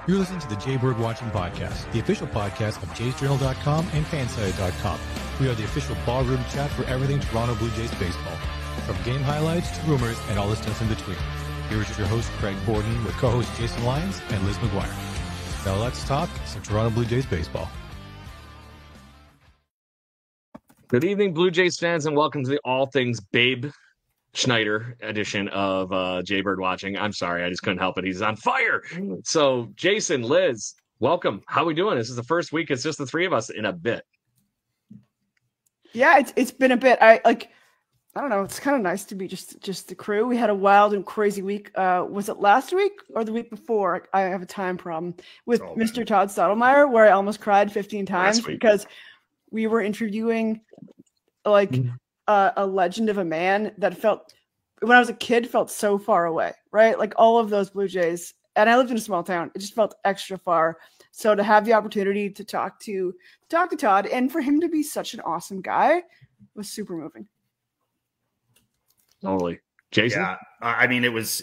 You're listening to the Jay Bird Watching Podcast, the official podcast of jaysjournal.com and fansided.com. We are the official ballroom chat for everything Toronto Blue Jays baseball, from game highlights to rumors and all the stuff in between. Here is your host, Craig Borden, with co-hosts Jason Lyons and Liz McGuire. Now let's talk some Toronto Blue Jays baseball. Good evening, Blue Jays fans, and welcome to the All Things Babe Schneider edition of Jay Bird Watching. I'm sorry, I just couldn't help it. He's on fire. So, Jason, Liz, welcome. How are we doing? This is the first week. It's just the three of us in a bit. Yeah, it's been a bit. I don't know. It's kind of nice to be just the crew. We had a wild and crazy week. Was it last week or the week before? I have a time problem with Mr. Todd Stottlemyre, where I almost cried 15 times because we were interviewing a legend of a man that felt, when I was a kid, felt so far away, right? Like all of those Blue Jays, and I lived in a small town, it just felt extra far. So to have the opportunity to talk to Todd, and for him to be such an awesome guy, was super moving. Totally. Jason? Yeah, I mean, it was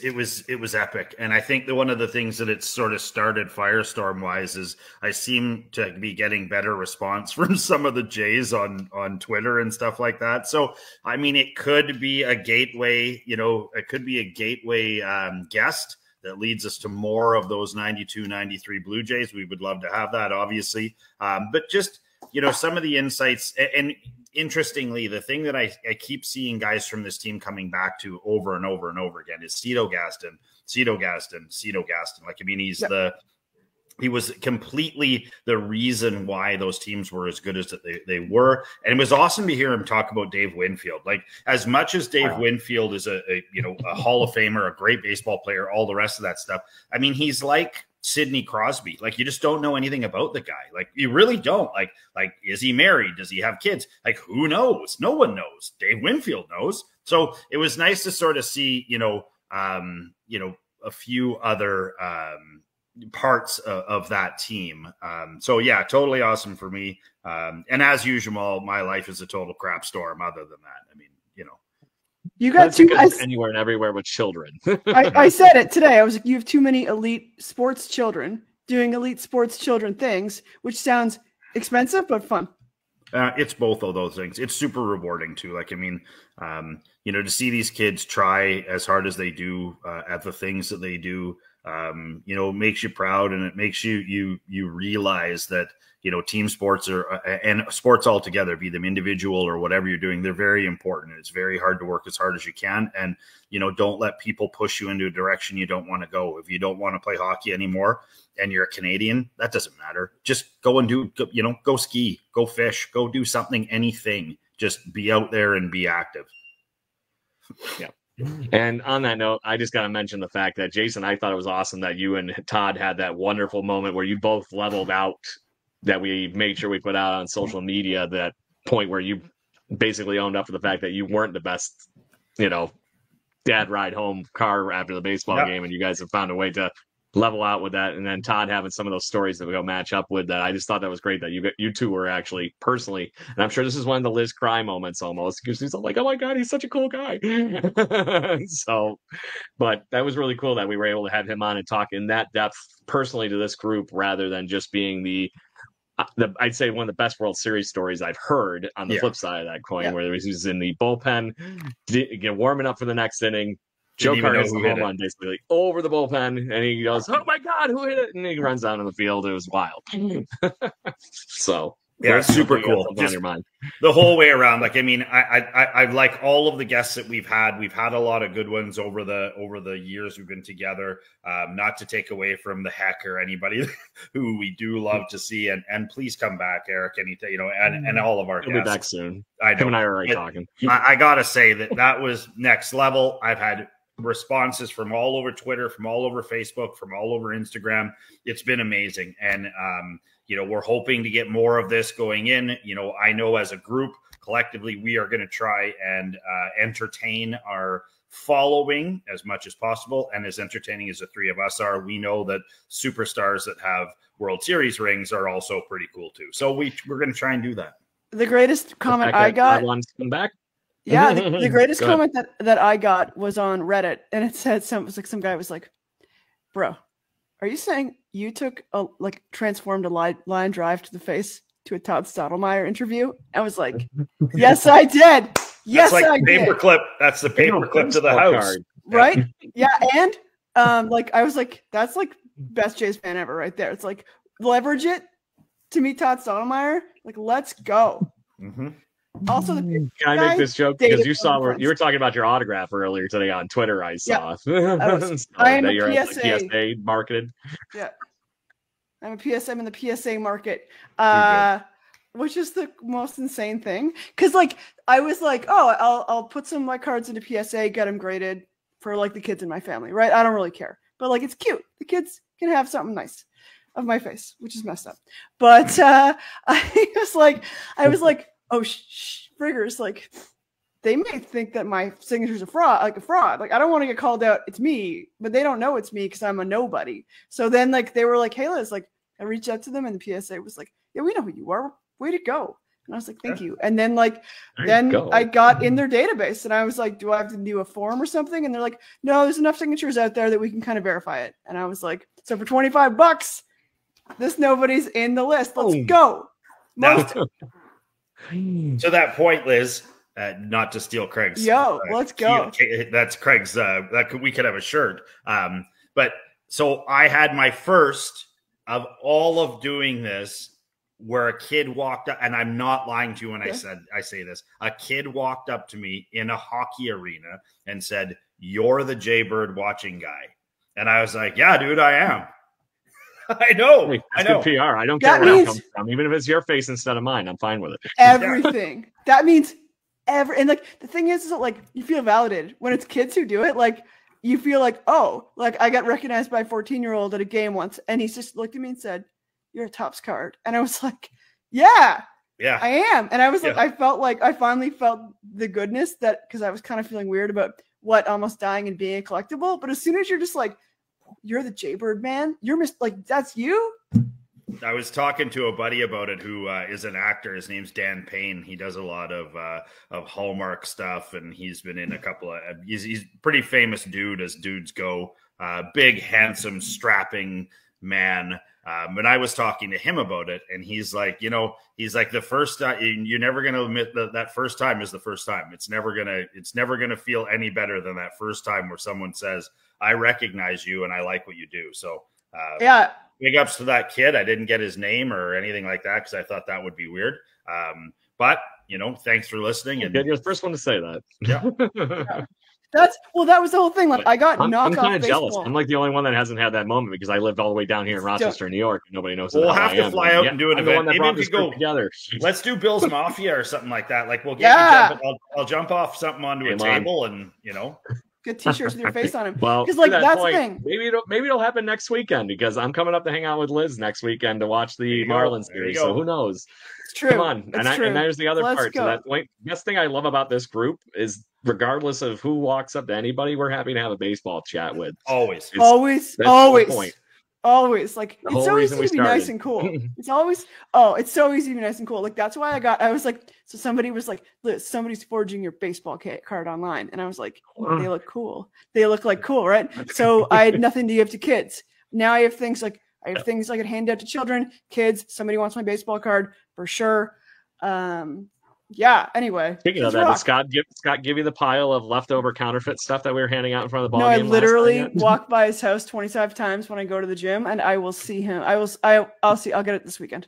epic. And I think that one of the things that it sort of started firestorm wise is I seem to be getting better response from some of the Jays on Twitter and stuff like that. So, I mean, it could be a gateway, guest that leads us to more of those 92, 93 Blue Jays. We would love to have that, obviously. But just, some of the insights and interestingly, the thing that I keep seeing guys from this team coming back to over and over and over again is Cito Gaston. Like, I mean, he was completely the reason why those teams were as good as they were. And it was awesome to hear him talk about Dave Winfield. Like, as much as Dave Winfield is a Hall of Famer, a great baseball player, all the rest of that stuff. I mean, he's like Sidney Crosby. Like, you just don't know anything about the guy. Like, you really don't. Like, is he married? Does he have kids? Like, who knows? No one knows. Dave Winfield knows. So it was nice to sort of see, a few other parts of that team. So yeah, totally awesome for me. And as usual, my life is a total crap storm. Other than that, I mean, you got two guys anywhere and everywhere with children. I said it today. I was like, you have too many elite sports children doing elite sports children things, which sounds expensive but fun. It's both of those things. It's super rewarding too. Like, I mean, to see these kids try as hard as they do at the things that they do, makes you proud, and it makes you realize that, team sports and sports altogether, be them individual or whatever you're doing, they're very important. It's very hard to work as hard as you can. And, don't let people push you into a direction you don't want to go. If you don't want to play hockey anymore and you're a Canadian, that doesn't matter. Just go and go ski, go fish, go do something, anything. Just be out there and be active. Yeah. And on that note, I just got to mention the fact that, Jason, I thought it was awesome that you and Todd had that wonderful moment where you both leveled out, that we made sure we put out on social media, that point where you basically owned up to the fact that you weren't the best, dad ride home car after the baseball game, and you guys have found a way to level out with that. And then Todd having some of those stories that we go match up with that. I just thought that was great that you two were actually personally, and I'm sure this is one of the Liz cry moments almost, because she's like, oh my God, he's such a cool guy. So, but that was really cool that we were able to have him on and talk in that depth personally to this group, rather than just being the I'd say one of the best World Series stories I've heard on the flip side of that coin, where he was in the bullpen, warming up for the next inning. Joe Carter hits the home run basically over the bullpen, and he goes, oh my God, who hit it? And he runs down in the field. It was wild. So yeah, super cool. Just your mind. The whole way around. Like, I mean, I like all of the guests that we've had. We've had a lot of good ones over the years we've been together. Not to take away from the Heck or anybody who we do love to see, and please come back, Eric. Anything, and all of our guests. He'll be back soon. I know. Him and I are already talking. I gotta say that was next level. I've had responses from all over Twitter, from all over Facebook, from all over Instagram. It's been amazing. And, we're hoping to get more of this going in. I know as a group, collectively, we are going to try and entertain our following as much as possible. And as entertaining as the three of us are, we know that superstars that have World Series rings are also pretty cool too. So we're going to try and do that. The greatest comment I got. Wants to come back. Yeah, the greatest comment that I got was on Reddit, and it said some guy was like, "Bro, Are you saying you took transformed a line drive to the face to a Todd Stottlemyre interview? I was like, yes, I did. Yes, I did. Paperclip. That's the paperclip to the house. Card. Right? Yeah. And I was like, that's like best Jays fan ever right there. It's like leverage it to meet Todd Stottlemyre. Like, let's go. Mm-hmm. Also, can I make this joke because you were talking about your autograph earlier today on Twitter? I saw. Yeah. I am a PSA marketed. Yeah, I'm in the PSA market, which is the most insane thing. Because I was like, oh, I'll put some of my cards into PSA, get them graded for the kids in my family, right? I don't really care, but it's cute. The kids can have something nice of my face, which is messed up. But I was like. Oh, friggers, they may think that my signature's a fraud. I don't want to get called out. It's me, but they don't know it's me because I'm a nobody. So then, they were like, hey, Liz, I reached out to them and the PSA was like, yeah, we know who you are. Way to go. And I was like, thank you. And then, I got in their database and I was like, do I have to do a form or something? And they're like, no, there's enough signatures out there that we can kind of verify it. And I was like, so for $25, this nobody's in the list. Let's go. To that point, Liz, not to steal Craig's. Let's go. That's Craig's. We could have a shirt. But so I had my first of all of doing this, where a kid walked up, and I'm not lying to you when I say this. A kid walked up to me in a hockey arena and said, "You're the Jaybird watching guy," and I was like, "Yeah, dude, I am." I know. That's good PR. I don't care where it comes from. Even if it's your face instead of mine, I'm fine with it. Everything. That means and the thing is that you feel validated when it's kids who do it. You feel I got recognized by a 14-year-old at a game once, and he just looked at me and said, "You're a Topps card," and I was like, "Yeah, I am." And I was I felt I finally felt the goodness because I was kind of feeling weird about almost dying and being a collectible. But as soon as you're just you're the Jaybird man. You're that's you. I was talking to a buddy about it who is an actor. His name's Dan Payne. He does a lot of Hallmark stuff, and he's been in a couple of. He's pretty famous dude as dudes go. Big, handsome, strapping man. And I was talking to him about it, and he's like, the first time you're never going to admit that first time is the first time. It's never gonna feel any better than that first time where someone says, "I recognize you and I like what you do." So big ups to that kid. I didn't get his name or anything like that because I thought that would be weird. But thanks for listening. And you're the first one to say that. Yeah. That was the whole thing. I got knocked off. I'm kind of jealous. I'm the only one that hasn't had that moment because I lived all the way down here in Rochester, New York. Nobody knows. We'll have to fly out and do an event. Maybe we could go together. Let's do Bill's Mafia or something like that. We'll get you I'll jump off something onto a table and get t-shirts with your face on them. Well, because that's the thing. Maybe it'll happen next weekend because I'm coming up to hang out with Liz next weekend to watch the Marlins series. So who knows? It's true. Come on, and there's the other part. So that best thing I love about this group is, regardless of who walks up to anybody, we're happy to have a baseball chat with. Always. It's so easy to be nice and cool. It's so easy to be nice and cool. That's why I was like, so somebody was like, Liz, somebody's forging your baseball card online. And I was like, they look cool. They look cool, right? So I had nothing to give to kids. Now I have things I can hand out to children, kids. Somebody wants my baseball card for sure. Anyway. Speaking of that, did Scott give you the pile of leftover counterfeit stuff that we were handing out in front of the ball game? No, I literally walk by his house 25 times when I go to the gym, and I will see him. I'll get it this weekend.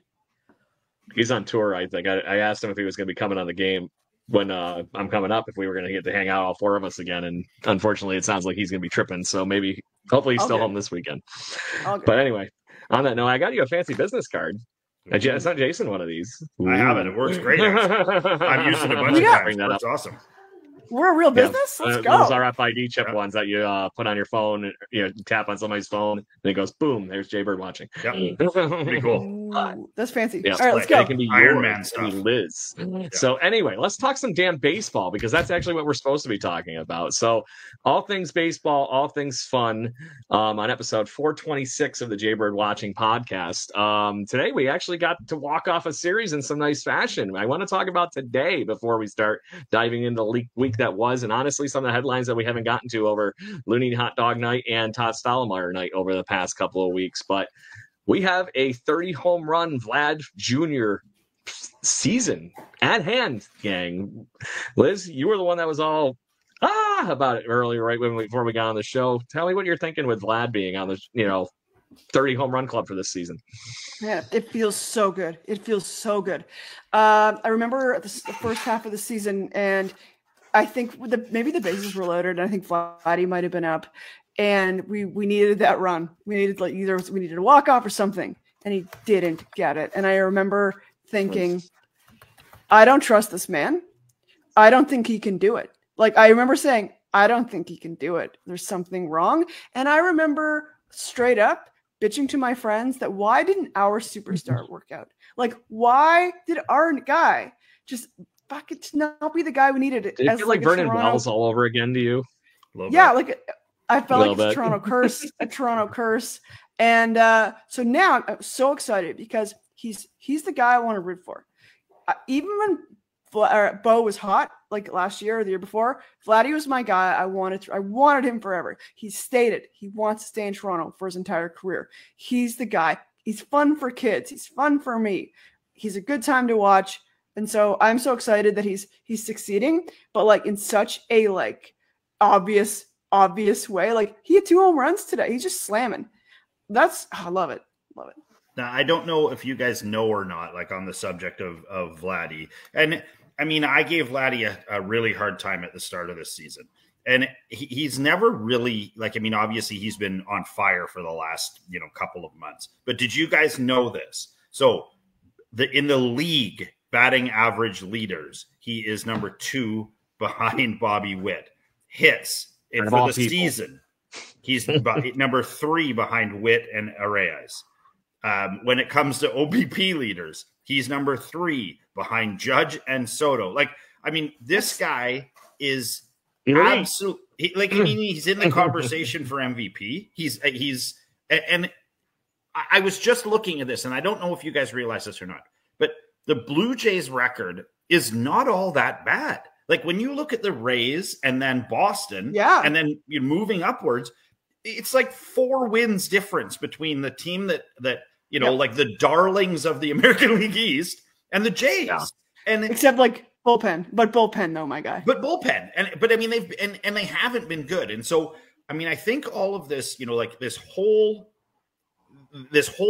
He's on tour, I think. I asked him if he was going to be coming on the game when I'm coming up, if we were going to get to hang out, all four of us again. And unfortunately, it sounds like he's going to be tripping. So hopefully he's still home this weekend. But anyway, on that note, I got you a fancy business card. I sent Jason one of these. I have it. It works great. I've used it a bunch of times. That's awesome. We're a real business. Let's go. Those RFID chip ones that you put on your phone, tap on somebody's phone, and it goes boom. There's Jaybird watching. Yep. Pretty cool. That's fancy. Yeah. All right, let's go. It can be Iron Man stuff. Liz. Yeah. So anyway, let's talk some damn baseball because that's actually what we're supposed to be talking about. So all things baseball, all things fun. On episode 426 of the Jaybird Watching podcast. Today we actually got to walk off a series in some nice fashion. I want to talk about today before we start diving into week week that was, and honestly, some of the headlines that we haven't gotten to over Looney Hot Dog Night and Todd Stottlemyre Night over the past couple of weeks. But we have a 30 home run Vlad Jr. season at hand, gang. Liz, you were the one that was all about it earlier, right before we got on the show. Tell me what you're thinking with Vlad being on the 30 home run club for this season. Yeah, it feels so good. It feels so good. I remember the first half of the season, and I think maybe the bases were loaded, and I think Vladdy might have been up, and we needed that run. We needed we needed a walk off or something, and he didn't get it. And I remember thinking, I don't trust this man. I don't think he can do it. Like, I remember saying, I don't think he can do it. There's something wrong. And I remember straight up bitching to my friends that why didn't our superstar work out? Like, why did our guy just fucking not be the guy we needed? Did it feel like Vernon Wells all over again to you? Yeah, like I felt like it's a Toronto curse, a Toronto curse. And so now I'm so excited because he's the guy I want to root for. Even when Bo was hot, like last year or the year before, Vladdy was my guy. I wanted him forever. He stated he wants to stay in Toronto for his entire career. He's the guy. He's fun for kids. He's fun for me. He's a good time to watch. And so I'm so excited that he's succeeding, but like in such a obvious way. Like he had 2 home runs today. He's just slamming. I love it. Love it. Now, I don't know if you guys know or not, like on the subject of Vladdy. And I mean, I gave Vladdy a really hard time at the start of this season. And he's never really, obviously he's been on fire for the last, couple of months. But did you guys know this? So in the league batting average leaders, he is number 2 behind Bobby Witt. Hits and for the season, he's number 3 behind Witt and Arraez. When it comes to OBP leaders, he's number 3 behind Judge and Soto. This guy is absolutely he's in the conversation for MVP. And I was just looking at this, and I don't know if you guys realize this or not, but the Blue Jays record is not all that bad. Like when you look at the Rays and then Boston, and then you're moving upwards, it's like 4 wins difference between the team that like the darlings of the American League East and the Jays. Yeah. And except bullpen though, my guy. But bullpen. They haven't been good. And so, I think all of this, this whole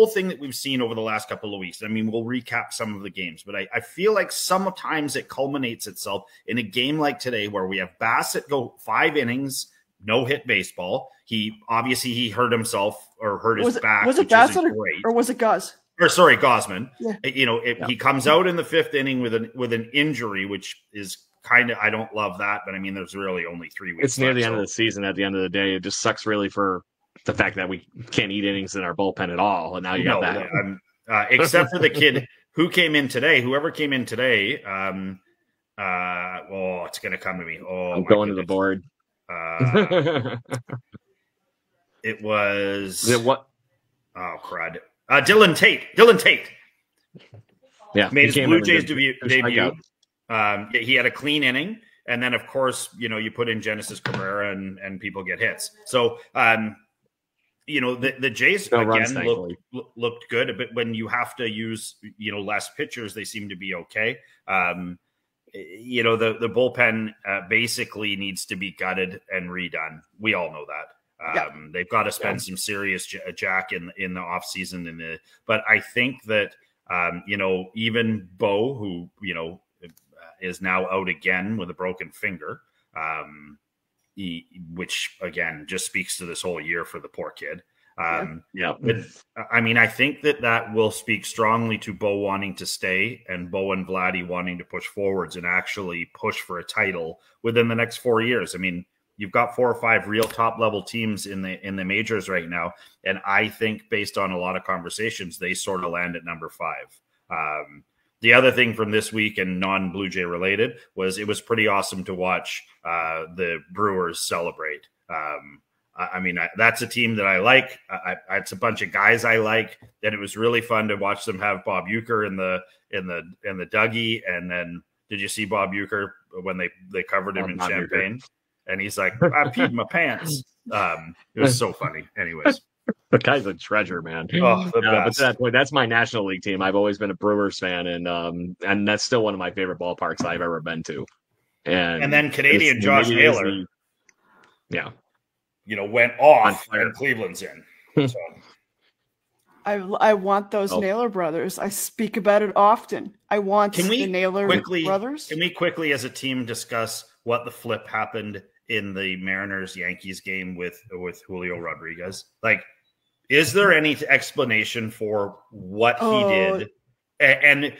thing that we've seen over the last couple of weeks, we'll recap some of the games, but I feel like sometimes it culminates itself in a game like today where we have Bassett go 5 innings, no-hit baseball. He hurt himself or hurt his back. Was it Bassett or was it Guz? Or sorry, Gausman. Yeah. He comes out in the 5th inning with an injury, which is kind of, I don't love that, but there's really only 3 weeks. It's near the end of the season. At the end of the day, it just sucks really for the fact that we can't eat innings in our bullpen at all, and now you got that. Except for the kid who came in today. Whoever came in today, it's going to come to me. I'm going to the board. It was what? Oh crud! Dylan Tate. Yeah, made his Blue Jays debut. He had a clean inning, and then of course you put in Genesis Cabrera, and people get hits. So the Jays again looked good, but when you have to use less pitchers, they seem to be okay. The bullpen basically needs to be gutted and redone. We all know that. They've got to spend some serious jack in the off season. But I think that, even Bo, who, is now out again with a broken finger, which again, just speaks to this whole year for the poor kid. But I think that will speak strongly to Bo wanting to stay and Bo and Vladdy wanting to push forwards and actually push for a title within the next 4 years. You've got 4 or 5 real top level teams in the majors right now. And I think based on a lot of conversations, they sort of land at number 5. The other thing from this week and non-Blue Jay related was it was pretty awesome to watch the Brewers celebrate. That's a team that I like. It's a bunch of guys I like, and it was really fun to watch them have Bob Uecker in the Dougie. And then did you see Bob Uecker when they covered him in champagne, and he's like, "I peed my pants." It was so funny. Anyways. The guy's a treasure, man. Oh, but to that point, that's my National League team. I've always been a Brewers fan, and that's still one of my favorite ballparks I've ever been to. And then Canadian Josh Naylor, went off, and Cleveland's in. So. I want those Naylor brothers. I speak about it often. I want the Naylor brothers. Can we quickly, as a team, discuss what the flip happened in the Mariners-Yankees game with Julio Rodriguez? Like, is there any explanation for what he did? And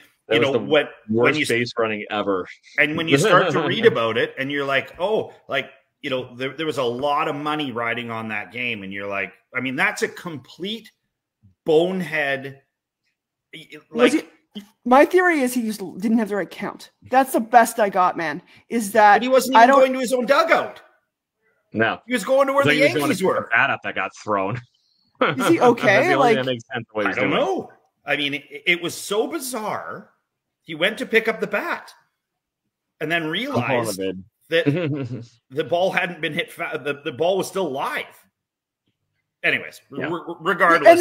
when you base running ever, and when you start to read about it, and you're like, there was a lot of money riding on that game, and you're like, I mean, that's a complete bonehead. My theory is he didn't have the right count. That's the best I got, man. Is that but he wasn't even going to his own dugout? No, he was going to where the Yankees were. Bat up that got thrown. Is he okay? That makes sense the way I don't know. I mean, it was so bizarre. He went to pick up the bat and then realized that the ball hadn't been hit. The ball was still live. Anyways, regardless,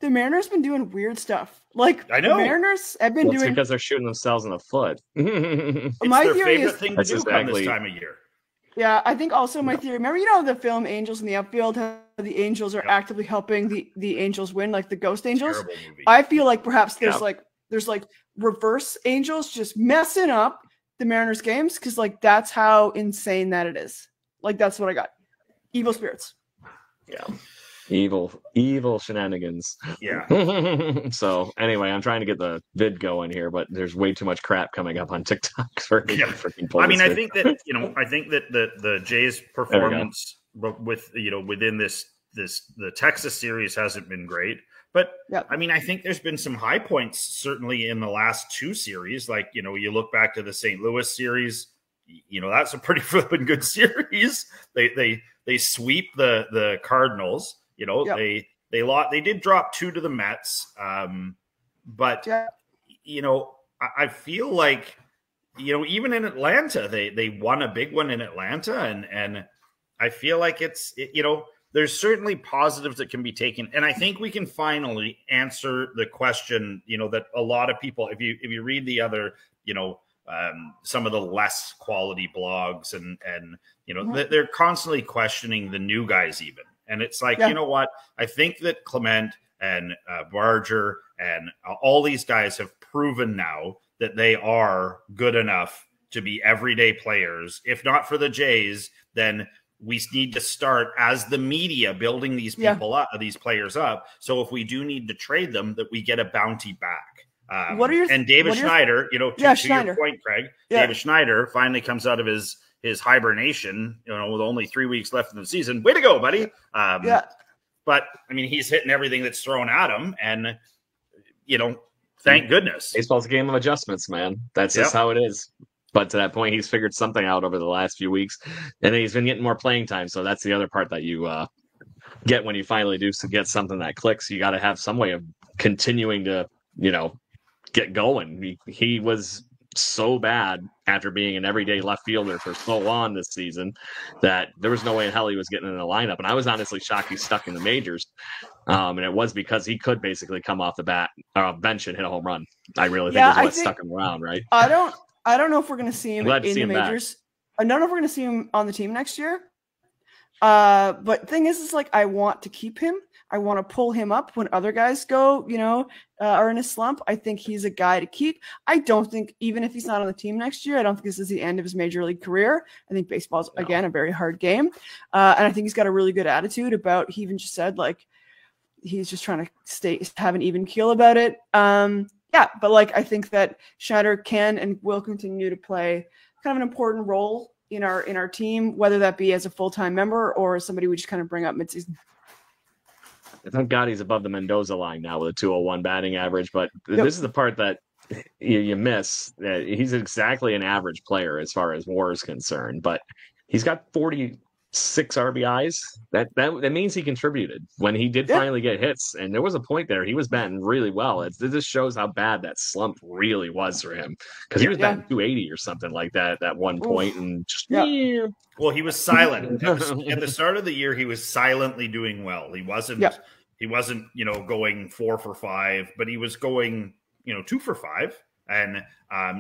the Mariners been doing weird stuff. Like, I know the Mariners have been doing because they're shooting themselves in the foot. It's their favorite thing to do come this time of year. Yeah, I think also my theory. Remember, the film Angels in the Outfield, how the Angels are actively helping the Angels win, like the Ghost Angels. I feel like perhaps there's reverse Angels just messing up the Mariners games because that's how insane that it is. Like, that's what I got. Evil spirits. Yeah. Evil shenanigans. Yeah. So anyway, I'm trying to get the vid going here, but there's way too much crap coming up on TikTok for me to freaking pull. I mean, I think that the Jays' performance within the Texas series hasn't been great. But I mean, I think there's been some high points certainly in the last two series. Like, you look back to the St. Louis series, that's a pretty flippin' good series. They sweep the Cardinals. They did drop 2 to the Mets. But I feel like, even in Atlanta, they won a big one in Atlanta. And I feel like there's certainly positives that can be taken. And I think we can finally answer the question, that a lot of people, if you read the other, some of the less quality blogs and they're constantly questioning the new guys even. And it's like, you know what? I think that Clement and Barger and all these guys have proven now that they are good enough to be everyday players. If not for the Jays, then we need to start as the media building these people up, these players up. So if we do need to trade them, that we get a bounty back. David Schneider, to your point, Craig, David Schneider finally comes out of his hibernation, with only 3 weeks left in the season. Way to go, buddy. But I mean, he's hitting everything that's thrown at him, and thank goodness. Baseball's a game of adjustments, man. That's just how it is. But to that point, he's figured something out over the last few weeks, and he's been getting more playing time. So that's the other part that you get when you finally do get something that clicks. You got to have some way of continuing to, get going. He was so bad after being an everyday left fielder for so long this season that there was no way in hell he was getting in the lineup. And I was honestly shocked he's stuck in the majors. And it was because he could basically come off the bench and hit a home run. I really think is what stuck him around, right? I don't know if we're going to see him in the majors. I don't know if we're going to see him on the team next year. But the thing is I want to keep him. I want to pull him up when other guys go, are in a slump. I think he's a guy to keep. I don't think, even if he's not on the team next year, I don't think this is the end of his major league career. I think baseball's, again, a very hard game. And I think he's got a really good attitude about, he even just said, he's just trying to have an even keel about it. But I think that Schneider can and will continue to play kind of an important role in our team, whether that be as a full-time member or somebody we just kind of bring up midseason. Thank God he's above the Mendoza line now with a 201 batting average. But this is the part that you miss. He's exactly an average player as far as WAR is concerned. But he's got 46 6 RBIs. That means he contributed when he did finally get hits. And there was a point there he was batting really well. It just shows how bad that slump really was for him, because he was batting 280 or something like that at one point, and just well, he was silent at the start of the year. He was silently doing well. He wasn't. He wasn't, going 4 for 5, but he was going, 2 for 5. And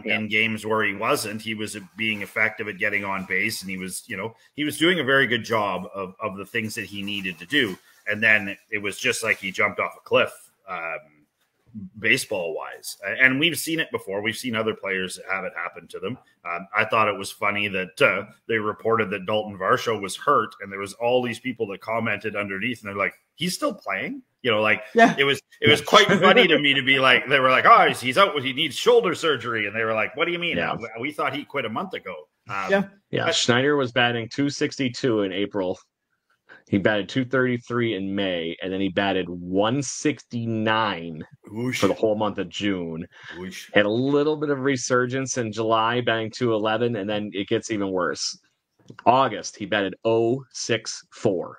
in games where he wasn't, he was being effective at getting on base, and he was doing a very good job of the things that he needed to do. And then it was just like he jumped off a cliff, baseball wise. And we've seen it before. We've seen other players have it happen to them. I thought it was funny that they reported that Dalton Varsho was hurt, and there was all these people that commented underneath, and they're like, he's still playing? It was quite funny to me to be like, they were like, oh, he's out, he needs shoulder surgery. And they were like, what do you mean? Yeah. We thought he quit a month ago. Schneider was batting 262 in April. He batted 233 in May, and then he batted 169 for the whole month of June. Had a little bit of resurgence in July, batting 211, and then it gets even worse. August, he batted 064.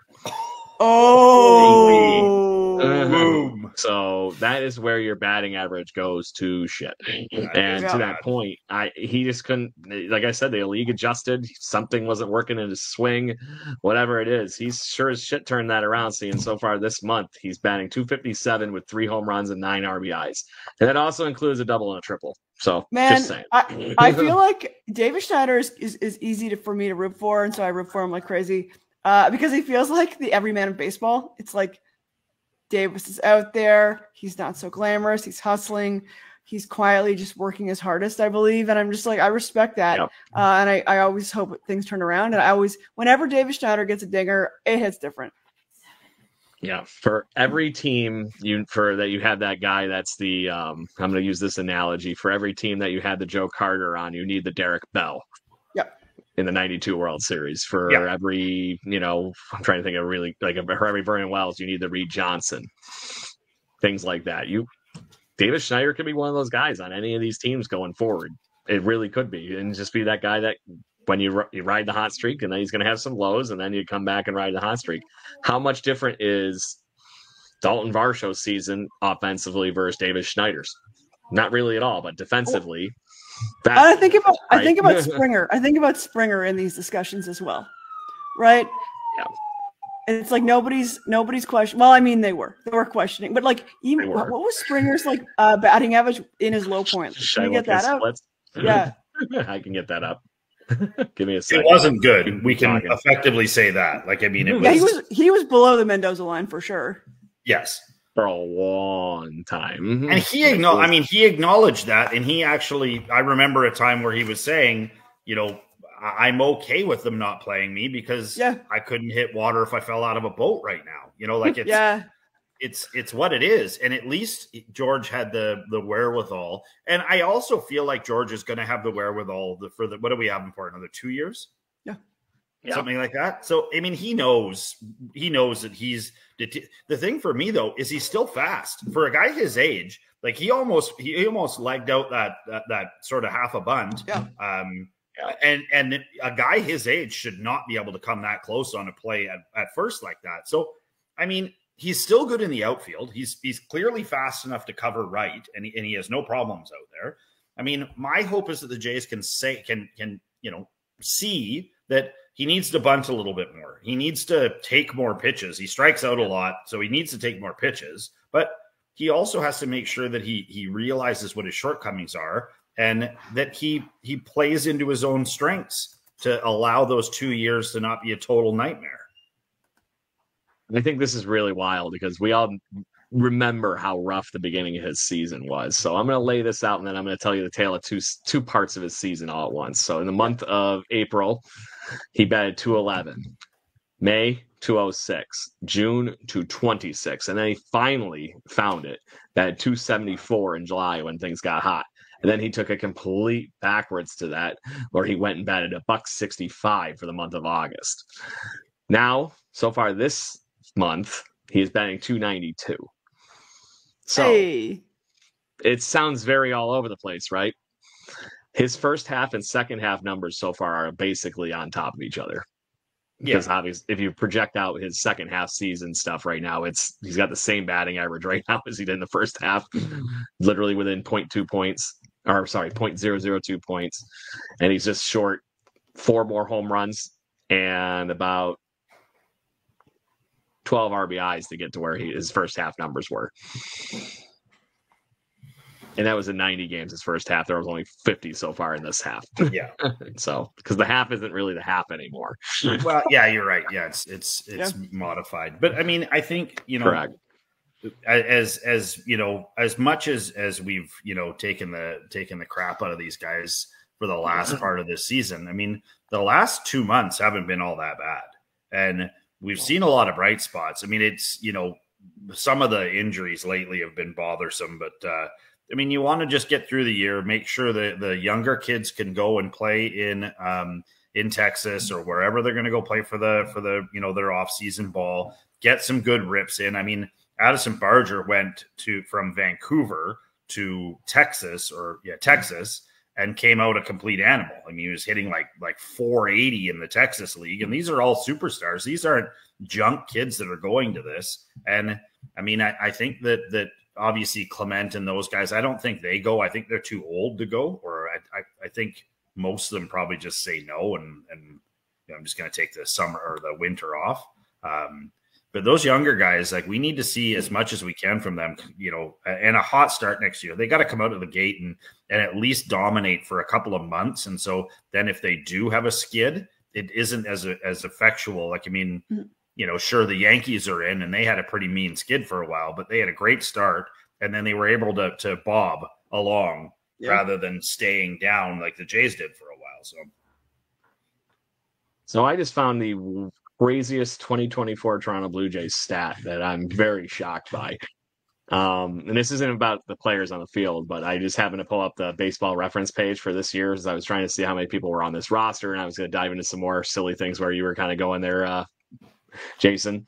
Boom. So that is where your batting average goes to shit. And to that point, he just couldn't, like I said, the league adjusted. Something wasn't working in his swing, whatever it is. He's sure as shit turned that around. Seeing so far this month, he's batting 257 with 3 home runs and 9 RBIs. And that also includes a double and a triple. So, just saying. I feel like Davis Schneider is easy for me to root for, and so I root for him like crazy. Because he feels like the everyman of baseball. It's like Davis is out there. He's not so glamorous. He's hustling. He's quietly just working his hardest, I believe. And I'm just like, I respect that. Yep. And I always hope things turn around. And whenever Davis Schneider gets a dinger, it hits different. Yeah. For every team that you have that guy, that's the, I'm going to use this analogy. For every team that you had the Joe Carter on, you need the Derek Bell. In the 92 World Series. For every, I'm trying to think of really, like for every Vernon Wells, you need the Reed Johnson. Things like that. Davis Schneider could be one of those guys on any of these teams going forward. It really could be. And just be that guy that when you ride the hot streak, and then he's going to have some lows, and then you come back and ride the hot streak. How much different is Dalton Varsho's season offensively versus Davis Schneider's? Not really at all, but defensively. I think about Springer. I think about Springer in these discussions as well, right? Yeah. It's like nobody's questioning. Well, I mean, they were questioning, but like even what was Springer's batting average in his low point? Can you get that up? Yeah, I can get that up. Give me a second. It wasn't good. We can effectively say that. Like, I mean, it was. He was below the Mendoza line for sure. Yes. For a long time. And he acknowledged that. And he actually, I remember a time where he was saying, I'm okay with them not playing me because I couldn't hit water if I fell out of a boat right now. It's what it is. And at least George had the wherewithal. And I also feel like George is going to have the wherewithal what do we have him for? Another 2 years? Something like that. So, I mean, he knows that he's the thing for me though, is he's still fast for a guy his age. Like he almost legged out that sort of half a bunt. And a guy his age should not be able to come that close on a play at first like that. So, I mean, he's still good in the outfield. He's clearly fast enough to cover right. And he has no problems out there. I mean, my hope is that the Jays can see that he needs to bunt a little bit more. He needs to take more pitches. He strikes out a lot, so he needs to take more pitches. But he also has to make sure that he realizes what his shortcomings are and that he plays into his own strengths to allow those 2 years to not be a total nightmare. I think this is really wild because we all remember how rough the beginning of his season was. So I'm going to lay this out, and then I'm going to tell you the tale of two parts of his season all at once. So in the month of April, he batted 211, May 206, June 226, and then he finally found it, batted 274 in July when things got hot. And then he took a complete backwards to that, where he went and batted $165 for the month of August. Now, so far this month, he is batting 292. So It sounds very all over the place, right? His first half and second half numbers so far are basically on top of each other. Because obviously, if you project out his second half season stuff right now, he's got the same batting average right now as he did in the first half, literally within 0.2 points, or sorry, 0.002 points, and he's just short 4 more home runs and about 12 RBIs to get to where his first half numbers were. And that was in 90 games, his first half. There was only 50 so far in this half. Yeah. So, because the half isn't really the half anymore. Well, yeah, you're right. Yeah, it's modified. But I mean, I think, Correct. As you know, as much as we've, taken the crap out of these guys for the last part of this season, I mean, the last 2 months haven't been all that bad. And we've seen a lot of bright spots. I mean, it's, some of the injuries lately have been bothersome, but I mean, you want to just get through the year, make sure that the younger kids can go and play in Texas or wherever they're going to go play for the their off-season ball, get some good rips in. I mean, Addison Barger went from Vancouver to Texas and came out a complete animal. I mean, he was hitting like 480 in the Texas league, and these are all superstars. These aren't junk kids that are going to this. And I mean, I think that obviously Clement and those guys, I don't think they go. I think they're too old to go, or I think most of them probably just say no, and I'm just going to take the summer or the winter off. But those younger guys, we need to see as much as we can from them, and a hot start next year. They got to come out of the gate and at least dominate for a couple of months. And so then if they do have a skid, it isn't as effectual. Sure, the Yankees are in and they had a pretty mean skid for a while, but they had a great start. And then they were able to bob along rather than staying down like the Jays did for a while. So I just found the craziest 2024 Toronto Blue Jays stat that I'm very shocked by. And this isn't about the players on the field, but I just happened to pull up the Baseball Reference page for this year as I was trying to see how many people were on this roster, and I was going to dive into some more silly things where you were kind of going there, Jason.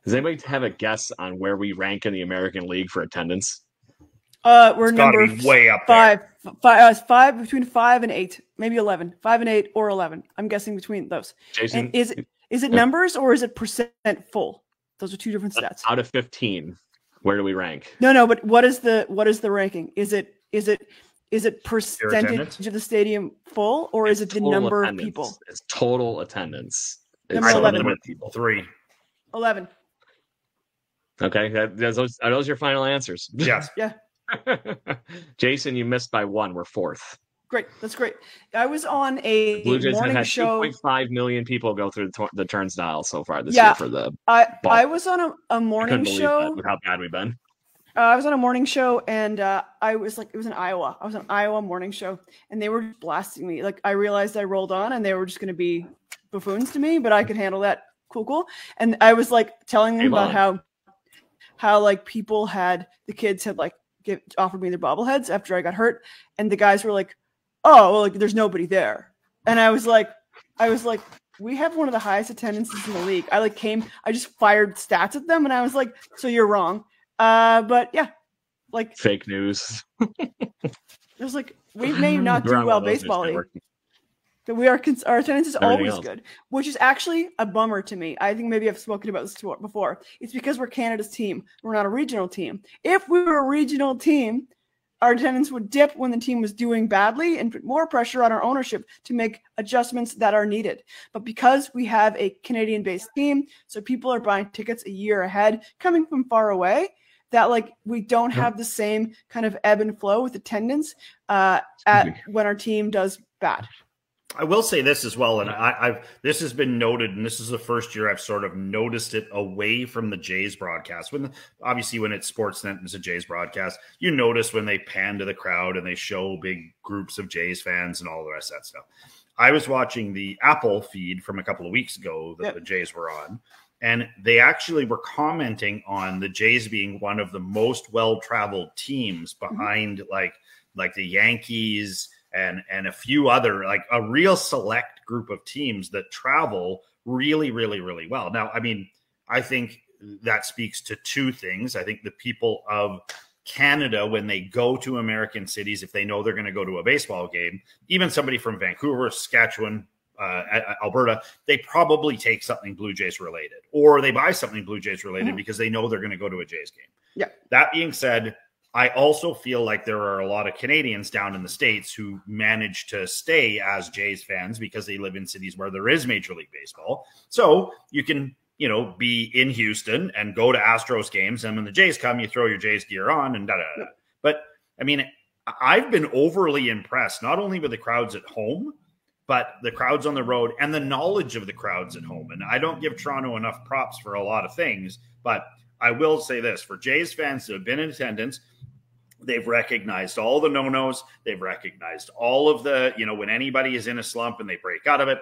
Does anybody have a guess on where we rank in the American League for attendance? We're number way up five. Five between 5 and 8, maybe 11. 5 and 8 or 11. I'm guessing between those. Jason, and is it numbers or is it percent full? Those are two different stats. Out of 15, where do we rank? No, but what is the ranking? Is it percentage of the stadium full, or is it the number of people? It's total attendance. Number 11. People. 3. 11. Okay, are those your final answers? Yes. Yeah. Jason, you missed by 1. We're 4th. Great. That's great. I was on a Blue Jays morning had show. 2.5 million people go through the turnstile so far this year for the I was on a morning show. With how bad we've been. I was on a morning show, and I was it was in Iowa. I was on an Iowa morning show, and they were blasting me. I realized I rolled on, and they were just going to be buffoons to me, but I could handle that. Cool. And I was telling them about how people the kids had offered me their bobbleheads after I got hurt, and the guys were like, "Oh, well, there's nobody there," and I was like, "We have one of the highest attendances in the league." I just fired stats at them, and I was like, "So you're wrong." But yeah, fake news. It was we may not do well baseball league, but our attendance is always good, which is actually a bummer to me. I think maybe I've spoken about this before. It's because we're Canada's team. We're not a regional team. If we were a regional team, our attendance would dip when the team was doing badly and put more pressure on our ownership to make adjustments that are needed. But because we have a Canadian-based team, so people are buying tickets a year ahead, coming from far away, that we don't have the same kind of ebb and flow with attendance when our team does bad. I will say this as well, and this has been noted, and this is the first year I've sort of noticed it away from the Jays broadcast. Obviously when it's Sportsnet and it's a Jays broadcast, you notice when they pan to the crowd and they show big groups of Jays fans and all the rest of that stuff. I was watching the Apple feed from a couple of weeks ago that the Jays were on, and they actually were commenting on the Jays being one of the most well-traveled teams behind like the Yankees and a few other, a real select group of teams that travel really, really, really well. Now, I mean, I think that speaks to two things. I think the people of Canada, when they go to American cities, if they know they're going to go to a baseball game, even somebody from Vancouver, Saskatchewan, Alberta, they probably take something Blue Jays related, or they buy something Blue Jays related because they know they're going to go to a Jays game. Yeah. That being said, I also feel like there are a lot of Canadians down in the States who manage to stay as Jays fans because they live in cities where there is Major League Baseball. So you can, be in Houston and go to Astros games. And when the Jays come, you throw your Jays gear on and da-da-da. But I mean, I've been overly impressed, not only with the crowds at home, but the crowds on the road and the knowledge of the crowds at home. And I don't give Toronto enough props for a lot of things, but I will say this, for Jays fans that have been in attendance, they've recognized all the no-nos. They've recognized all of the, when anybody is in a slump and they break out of it,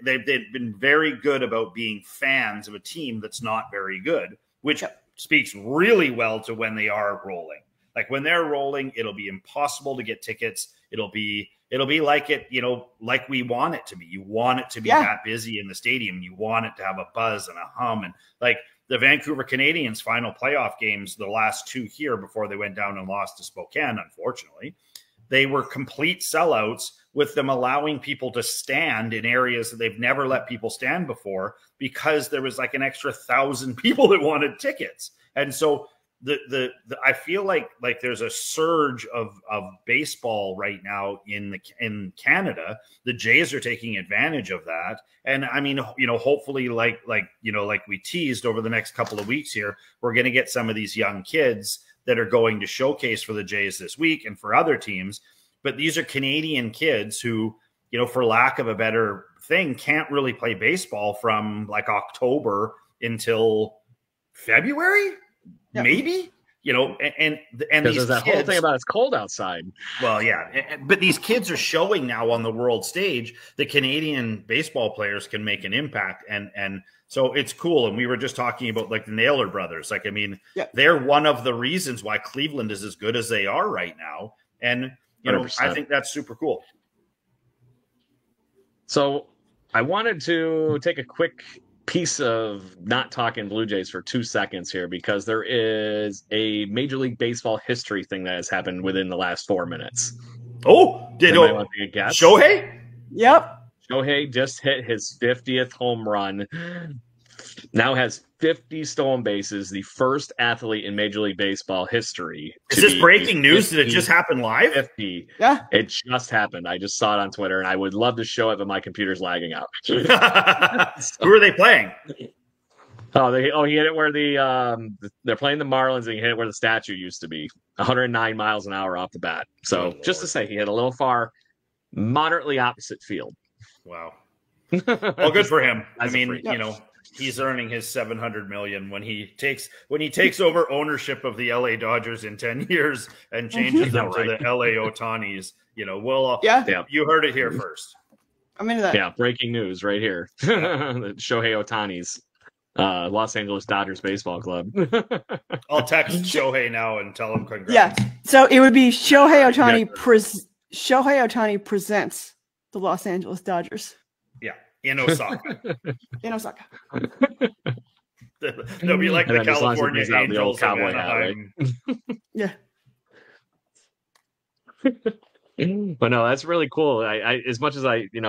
they've been very good about being fans of a team that's not very good, which speaks really well to when they are rolling. Like when they're rolling, it'll be impossible to get tickets. It'll be like it, like we want it to be. You want it to be that busy in the stadium. You want it to have a buzz and a hum. And like the Vancouver Canadians' final playoff games, the last two here before they went down and lost to Spokane, unfortunately, they were complete sellouts, with them allowing people to stand in areas that they've never let people stand before because there was like an extra 1,000 people that wanted tickets. And so I feel like there's a surge of baseball right now in Canada. The Jays are taking advantage of that. And I mean, hopefully like we teased over the next couple of weeks here, we're going to get some of these young kids that are going to showcase for the Jays this week and for other teams. But these are Canadian kids who, for lack of a better thing, can't really play baseball from like October until February. Yeah. Maybe, and these that kids, whole thing about it's cold outside. Well, yeah, but these kids are showing now on the world stage that Canadian baseball players can make an impact, and so it's cool. And we were just talking about like the Naylor brothers. Like, I mean, they're one of the reasons why Cleveland is as good as they are right now, and 100%. I think that's super cool. So I wanted to take a quick piece of not talking Blue Jays for 2 seconds here, because there is a Major League Baseball history thing that has happened within the last 4 minutes. Oh, want to guess? Shohei? Yep. Shohei just hit his 50th home run. Now has 50 stolen bases, the first athlete in Major League Baseball history. Is this breaking news? Did it just happen live? 50. Yeah. It just happened. I just saw it on Twitter, and I would love to show it, but my computer's lagging out. Who are they playing? He hit it where they're playing the Marlins, and he hit it where the statue used to be. 109 miles an hour off the bat. So just to say, he hit a little far, moderately opposite field. Wow. Well, good for him. I mean, he's earning his $700 million when he takes over ownership of the LA Dodgers in 10 years and changes them to the LA Otanis. You heard it here first. I'm into that. Yeah, breaking news right here. Shohei Ohtani's Los Angeles Dodgers Baseball Club. I'll text Shohei now and tell him congrats. Yeah, so it would be Shohei Ohtani. Shohei Ohtani presents the Los Angeles Dodgers. Yeah. In Osaka. They'll be like the California Angels of Anaheim. Yeah. But no, that's really cool. I as much as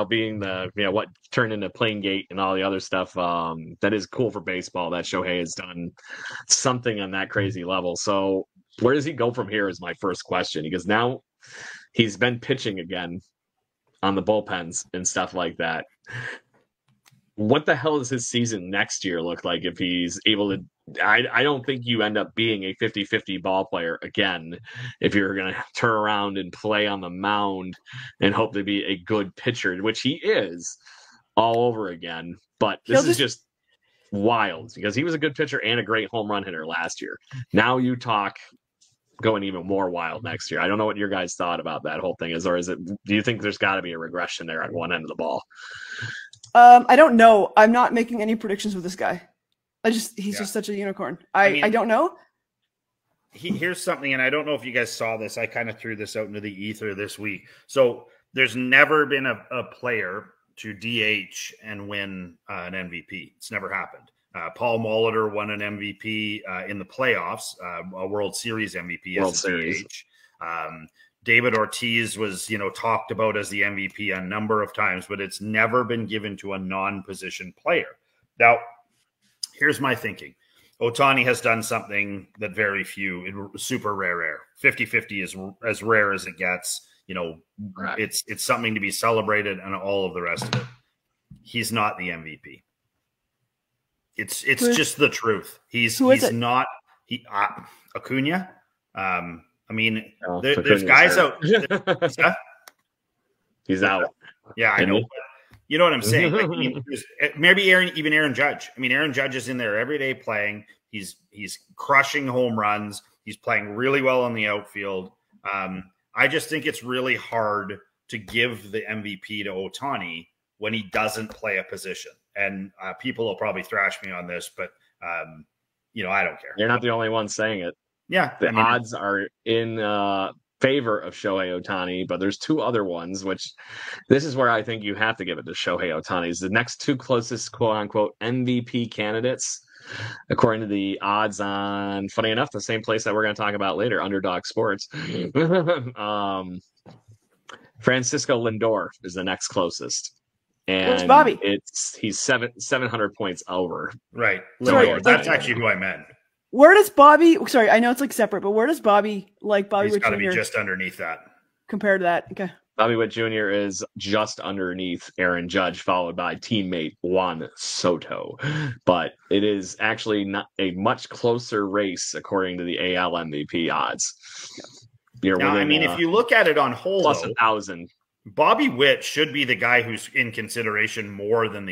being the what turned into Planegate and all the other stuff, that is cool for baseball that Shohei has done something on that crazy level. So where does he go from here is my first question, because now he's been pitching again on the bullpens and stuff like that. What the hell does his season next year look like if he's able to? I don't think you end up being a 50-50 ball player again if you're going to turn around and play on the mound and hope to be a good pitcher, which he is all over again. But this is just wild, because he was a good pitcher and a great home run hitter last year. Now you talk going even more wild next year. I don't know what your guys thought about that whole thing is, or do you think there's got to be a regression there at one end of the ball? I don't know. I'm not making any predictions with this guy. He's just such a unicorn. I don't know. Here's something, and I don't know if you guys saw this. I kind of threw this out into the ether this week. So there's never been a player to DH and win an MVP. It's never happened. Paul Molitor won an MVP in the playoffs, a World Series MVP as a DH. David Ortiz was, talked about as the MVP a number of times, but it's never been given to a non-position player. Now, here's my thinking. Ohtani has done something that very few, super rare. 50-50 is as rare as it gets. Right. It's something to be celebrated and all of the rest of it. He's not the MVP. It's just the truth. He's not Acuna. There's guys out. He's out. Yeah, I know. You know what I'm saying? Maybe Aaron Judge. Aaron Judge is in there every day playing. He's crushing home runs. He's playing really well on the outfield. I just think it's really hard to give the MVP to Ohtani when he doesn't play a position. And people will probably thrash me on this, but I don't care. You're not the only one saying it. Yeah, the odds are in favor of Shohei Ohtani, but there's two other ones, which this is where I think you have to give it to Shohei Ohtani. The next two closest quote-unquote MVP candidates, according to the odds on, funny enough, the same place that we're going to talk about later, Underdog Sports. Francisco Lindor is the next closest. And where's Bobby? He's 700 points over. Right. Lindor, that's actually who I meant. Where does Bobby? Sorry, I know it's separate, but where does Bobby Witt Jr.? He's got to be just underneath that. Compared to that, okay. Bobby Witt Jr. is just underneath Aaron Judge, followed by teammate Juan Soto. But it is actually not a much closer race according to the AL MVP odds. If you look at it on whole, plus 1,000. Bobby Witt should be the guy who's in consideration more than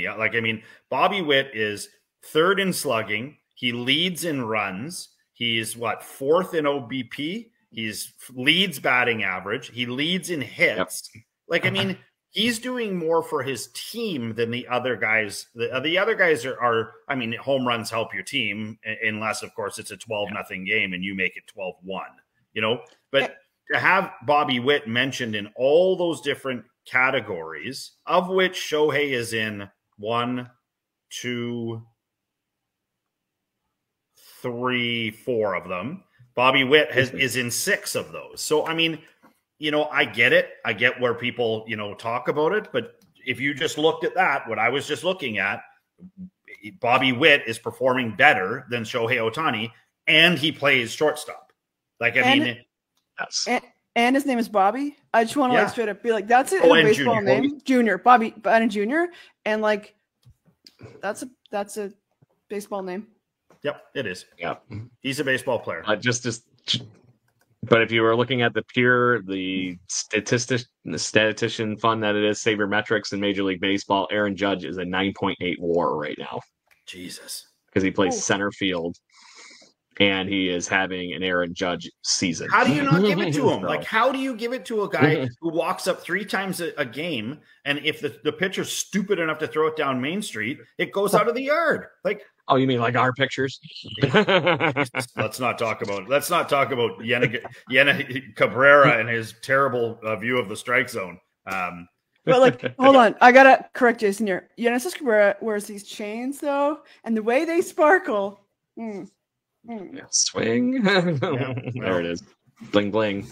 Bobby Witt is third in slugging. He leads in runs. He's fourth in OBP. He's leads batting average. He leads in hits. Yep. He's doing more for his team than the other guys. The other guys are home runs help your team unless, of course, it's a 12-0 game and you make it 12-1. But to have Bobby Witt mentioned in all those different categories, of which Shohei is in 1, 2, 3, 4 of them. Bobby Witt is in 6 of those. So, I get it. I get where people, talk about it. But if you just looked at that, what I was just looking at, Bobby Witt is performing better than Shohei Ohtani, and he plays shortstop. Yes. And his name is Bobby. I just want to straight up be that's it. Baseball name, Junior. Bobby Biden Jr. And that's a baseball name. Yep, it is. Yeah, he's a baseball player. But if you were looking at the statistician fund that it is, Sabermetrics in Major League Baseball, Aaron Judge is a 9.8 WAR right now. Jesus, because he plays center field, and he is having an Aaron Judge season. How do you not give it to him? How do you give it to a guy who walks up 3 times a game, and if the pitcher's stupid enough to throw it down Main Street, it goes out of the yard? Oh, you mean our pictures? Let's not talk about Yena Cabrera and his terrible view of the strike zone. But hold on, I gotta correct Jason here. Yoenis Cabrera wears these chains though, and the way they sparkle. Yeah, swing. There it is. Bling bling.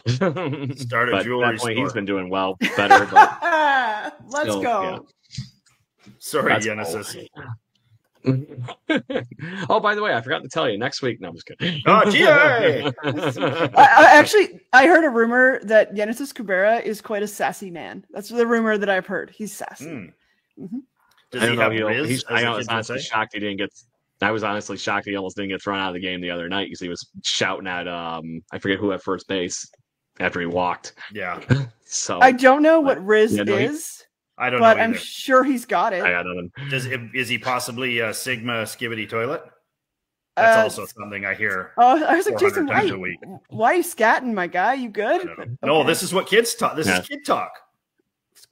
Start a jewelry store. He's been doing well, better. But let's go. Yeah. Sorry, Genesis. Oh, by the way, I forgot to tell you. Next week, no, I'm just kidding. Oh, gee! I heard a rumor that Yoenis Cabrera is quite a sassy man. That's the rumor that I've heard. He's sassy. Mm-hmm. Does he have Riz? I was honestly shocked he didn't get. I was honestly shocked he almost didn't get thrown out of the game the other night because he was shouting at I forget who at first base after he walked. Yeah. So I don't know what Riz is. I don't know, but I'm sure he's got it. I got nothing. Is he possibly a Sigma Skibidi toilet? That's also something I hear. Oh, I was like, Jason, why are you scatting, my guy? You good? Okay. No, this is what kids talk. This is kid talk.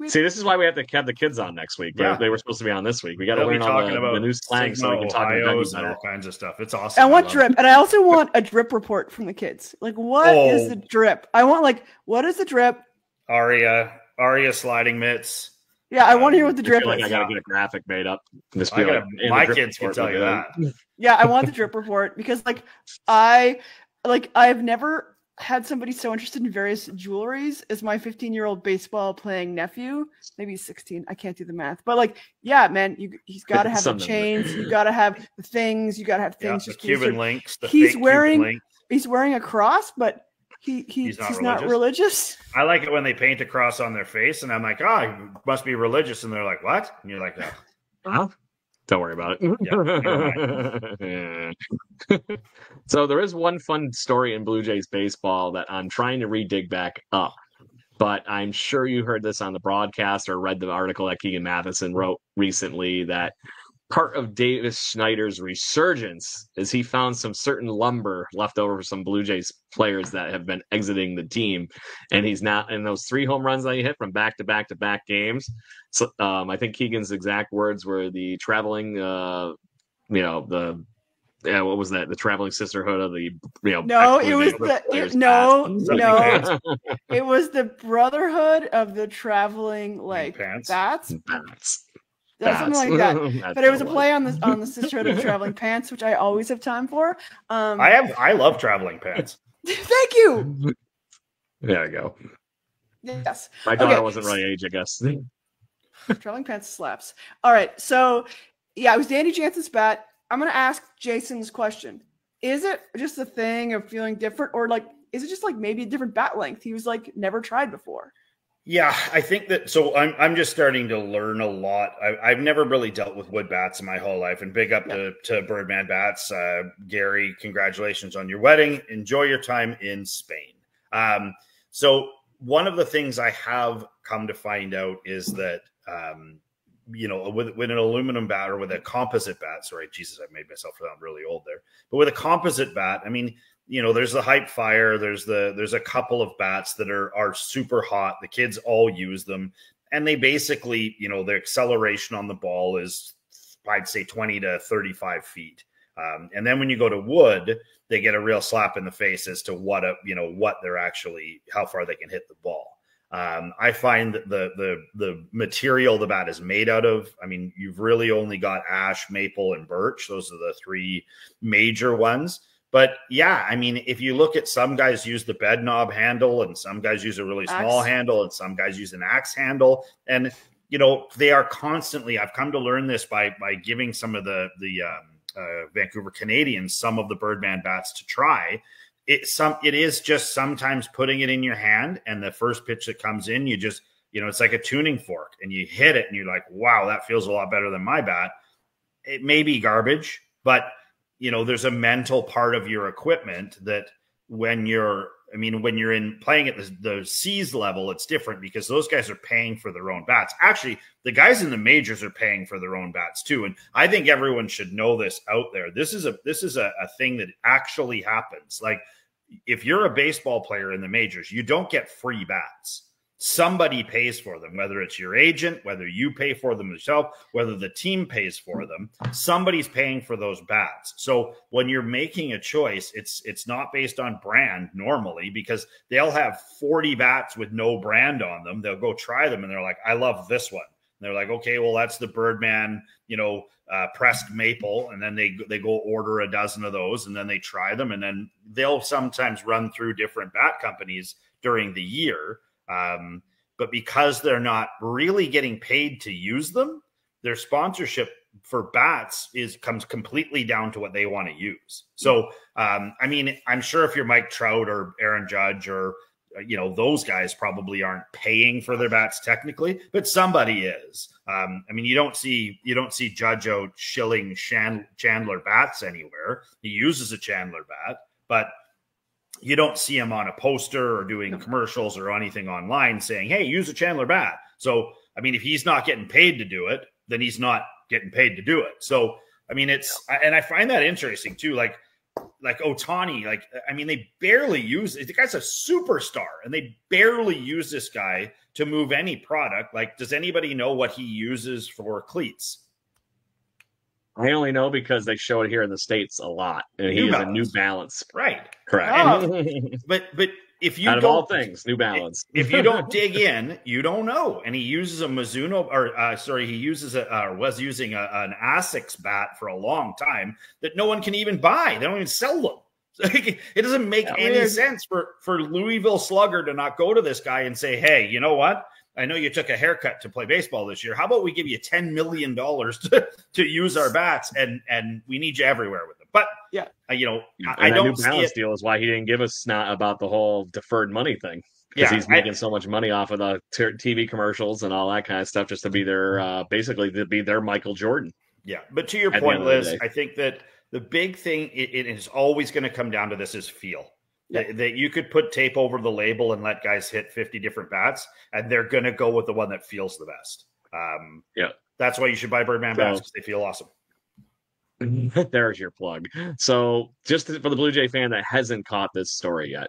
See, this is why we have to have the kids on next week. But they were supposed to be on this week. We got to learn all the new slang so we can talk about all kinds of stuff. It's awesome. I want drip, and I also want a drip report from the kids. What is the drip? I want what is the drip? Aria sliding mitts. Yeah, I want to hear what the drip is. I got to get a graphic made up. My kids can tell you that. Yeah, I want the drip report because I've never had somebody so interested in various jewelries as my 15-year-old baseball playing nephew. Maybe he's 16. I can't do the math, but like, yeah, man, he's got to have the chains. You got to have the things. You got to have things. The Cuban links. He's wearing a cross, but he's not religious. I like it when they paint a cross on their face, and I'm like, oh, you must be religious, and they're like, what? And you're like, no. Huh? Don't worry about it. Yeah. So there is one fun story in Blue Jays baseball that I'm trying to redig back up, but I'm sure you heard this on the broadcast or read the article that Keegan Matheson wrote recently, that part of Davis Schneider's resurgence is he found some certain lumber left over for some Blue Jays players that have been exiting the team. And he's not in those 3 home runs that he hit from back-to-back-to-back games. So I think Keegan's exact words were the traveling, what was that? The traveling sisterhood of the, No, it was it was the brotherhood of the traveling bats. Something like that. But it was a play on the sisterhood of traveling pants, which I always have time for. I love traveling pants. Thank you. There we go. Yes. My daughter wasn't right age, I guess. Traveling pants slaps. All right. So yeah, it was Danny Jansen's bat. I'm gonna ask Jason this question. Is it just a thing of feeling different, or like is it just like maybe a different bat length he was like never tried before? Yeah, I think that. So I'm just starting to learn a lot. I've never really dealt with wood bats in my whole life, and big up to Birdman Bats. Gary, congratulations on your wedding. Enjoy your time in Spain. So one of the things I have come to find out is that, with an aluminum bat or with a composite bat, sorry, Jesus, I made myself sound really old there. But with a composite bat, I mean, there's the Hype Fire. There's a couple of bats that are super hot. The kids all use them, and they basically, the acceleration on the ball is, I'd say, 20 to 35 feet. And then when you go to wood, they get a real slap in the face as to what they're actually, how far they can hit the ball. I find that the material the bat is made out of, I mean, you've really only got ash, maple, and birch. Those are the 3 major ones. But yeah, I mean, if you look at, some guys use the bed knob handle, and some guys use a really small handle, and some guys use an axe handle. And, they are constantly, I've come to learn this by giving some of the Vancouver Canadians some of the Birdman bats to try. It is just sometimes putting it in your hand, and the first pitch that comes in, you just, it's like a tuning fork, and you hit it and you're like, wow, that feels a lot better than my bat. It may be garbage, but there's a mental part of your equipment that when you're in playing at the C's level, it's different because those guys are paying for their own bats. Actually, the guys in the majors are paying for their own bats too. And I think everyone should know this out there. This is a thing that actually happens. Like, if you're a baseball player in the majors, you don't get free bats. Somebody pays for them, whether it's your agent, whether you pay for them yourself, whether the team pays for them. Somebody's paying for those bats. So when you're making a choice, it's not based on brand normally, because they'll have 40 bats with no brand on them. They'll go try them and they're like, I love this one. And they're like, okay, well, that's the Birdman, pressed maple. And then they go order a dozen of those, and then they try them. And then they'll sometimes run through different bat companies during the year. But because they're not really getting paid to use them, their sponsorship for bats comes completely down to what they want to use. So, I mean, I'm sure if you're Mike Trout or Aaron Judge or, those guys probably aren't paying for their bats technically, but somebody is. I mean, you don't see Judge out shilling Chandler bats anywhere. He uses a Chandler bat, but you don't see him on a poster or doing commercials or anything online saying, hey, use a Chandler bat. So, I mean, if he's not getting paid to do it, then he's not getting paid to do it. So, I mean, and I find that interesting too. Like Ohtani, they barely use it. The guy's a superstar, and they barely use this guy to move any product. Like, does anybody know what he uses for cleats? I only know because they show it here in the States a lot. And he is a New Balance. Right. Correct. Oh. But if you out of all things, New Balance. If you don't dig in, you don't know. And he uses a Mizuno, he uses was using an Asics bat for a long time that no one can even buy. They don't even sell them. It doesn't make any sense for Louisville Slugger to not go to this guy and say, hey, you know what? I know you took a haircut to play baseball this year. How about we give you $10 million to use our bats, and we need you everywhere with them. But, yeah, I don't see it. Deal is why he didn't give us snot about the whole deferred money thing. Because he's making so much money off of the TV commercials and all that kind of stuff just to be their, basically to be their Michael Jordan. Yeah, but to your point, Liz, I think that the big thing, it is always going to come down to this is feel. Yeah. That you could put tape over the label and let guys hit 50 different bats, and they're going to go with the one that feels the best. That's why you should buy Birdman bats, because they feel awesome. There's your plug. So just for the Blue Jay fan that hasn't caught this story yet,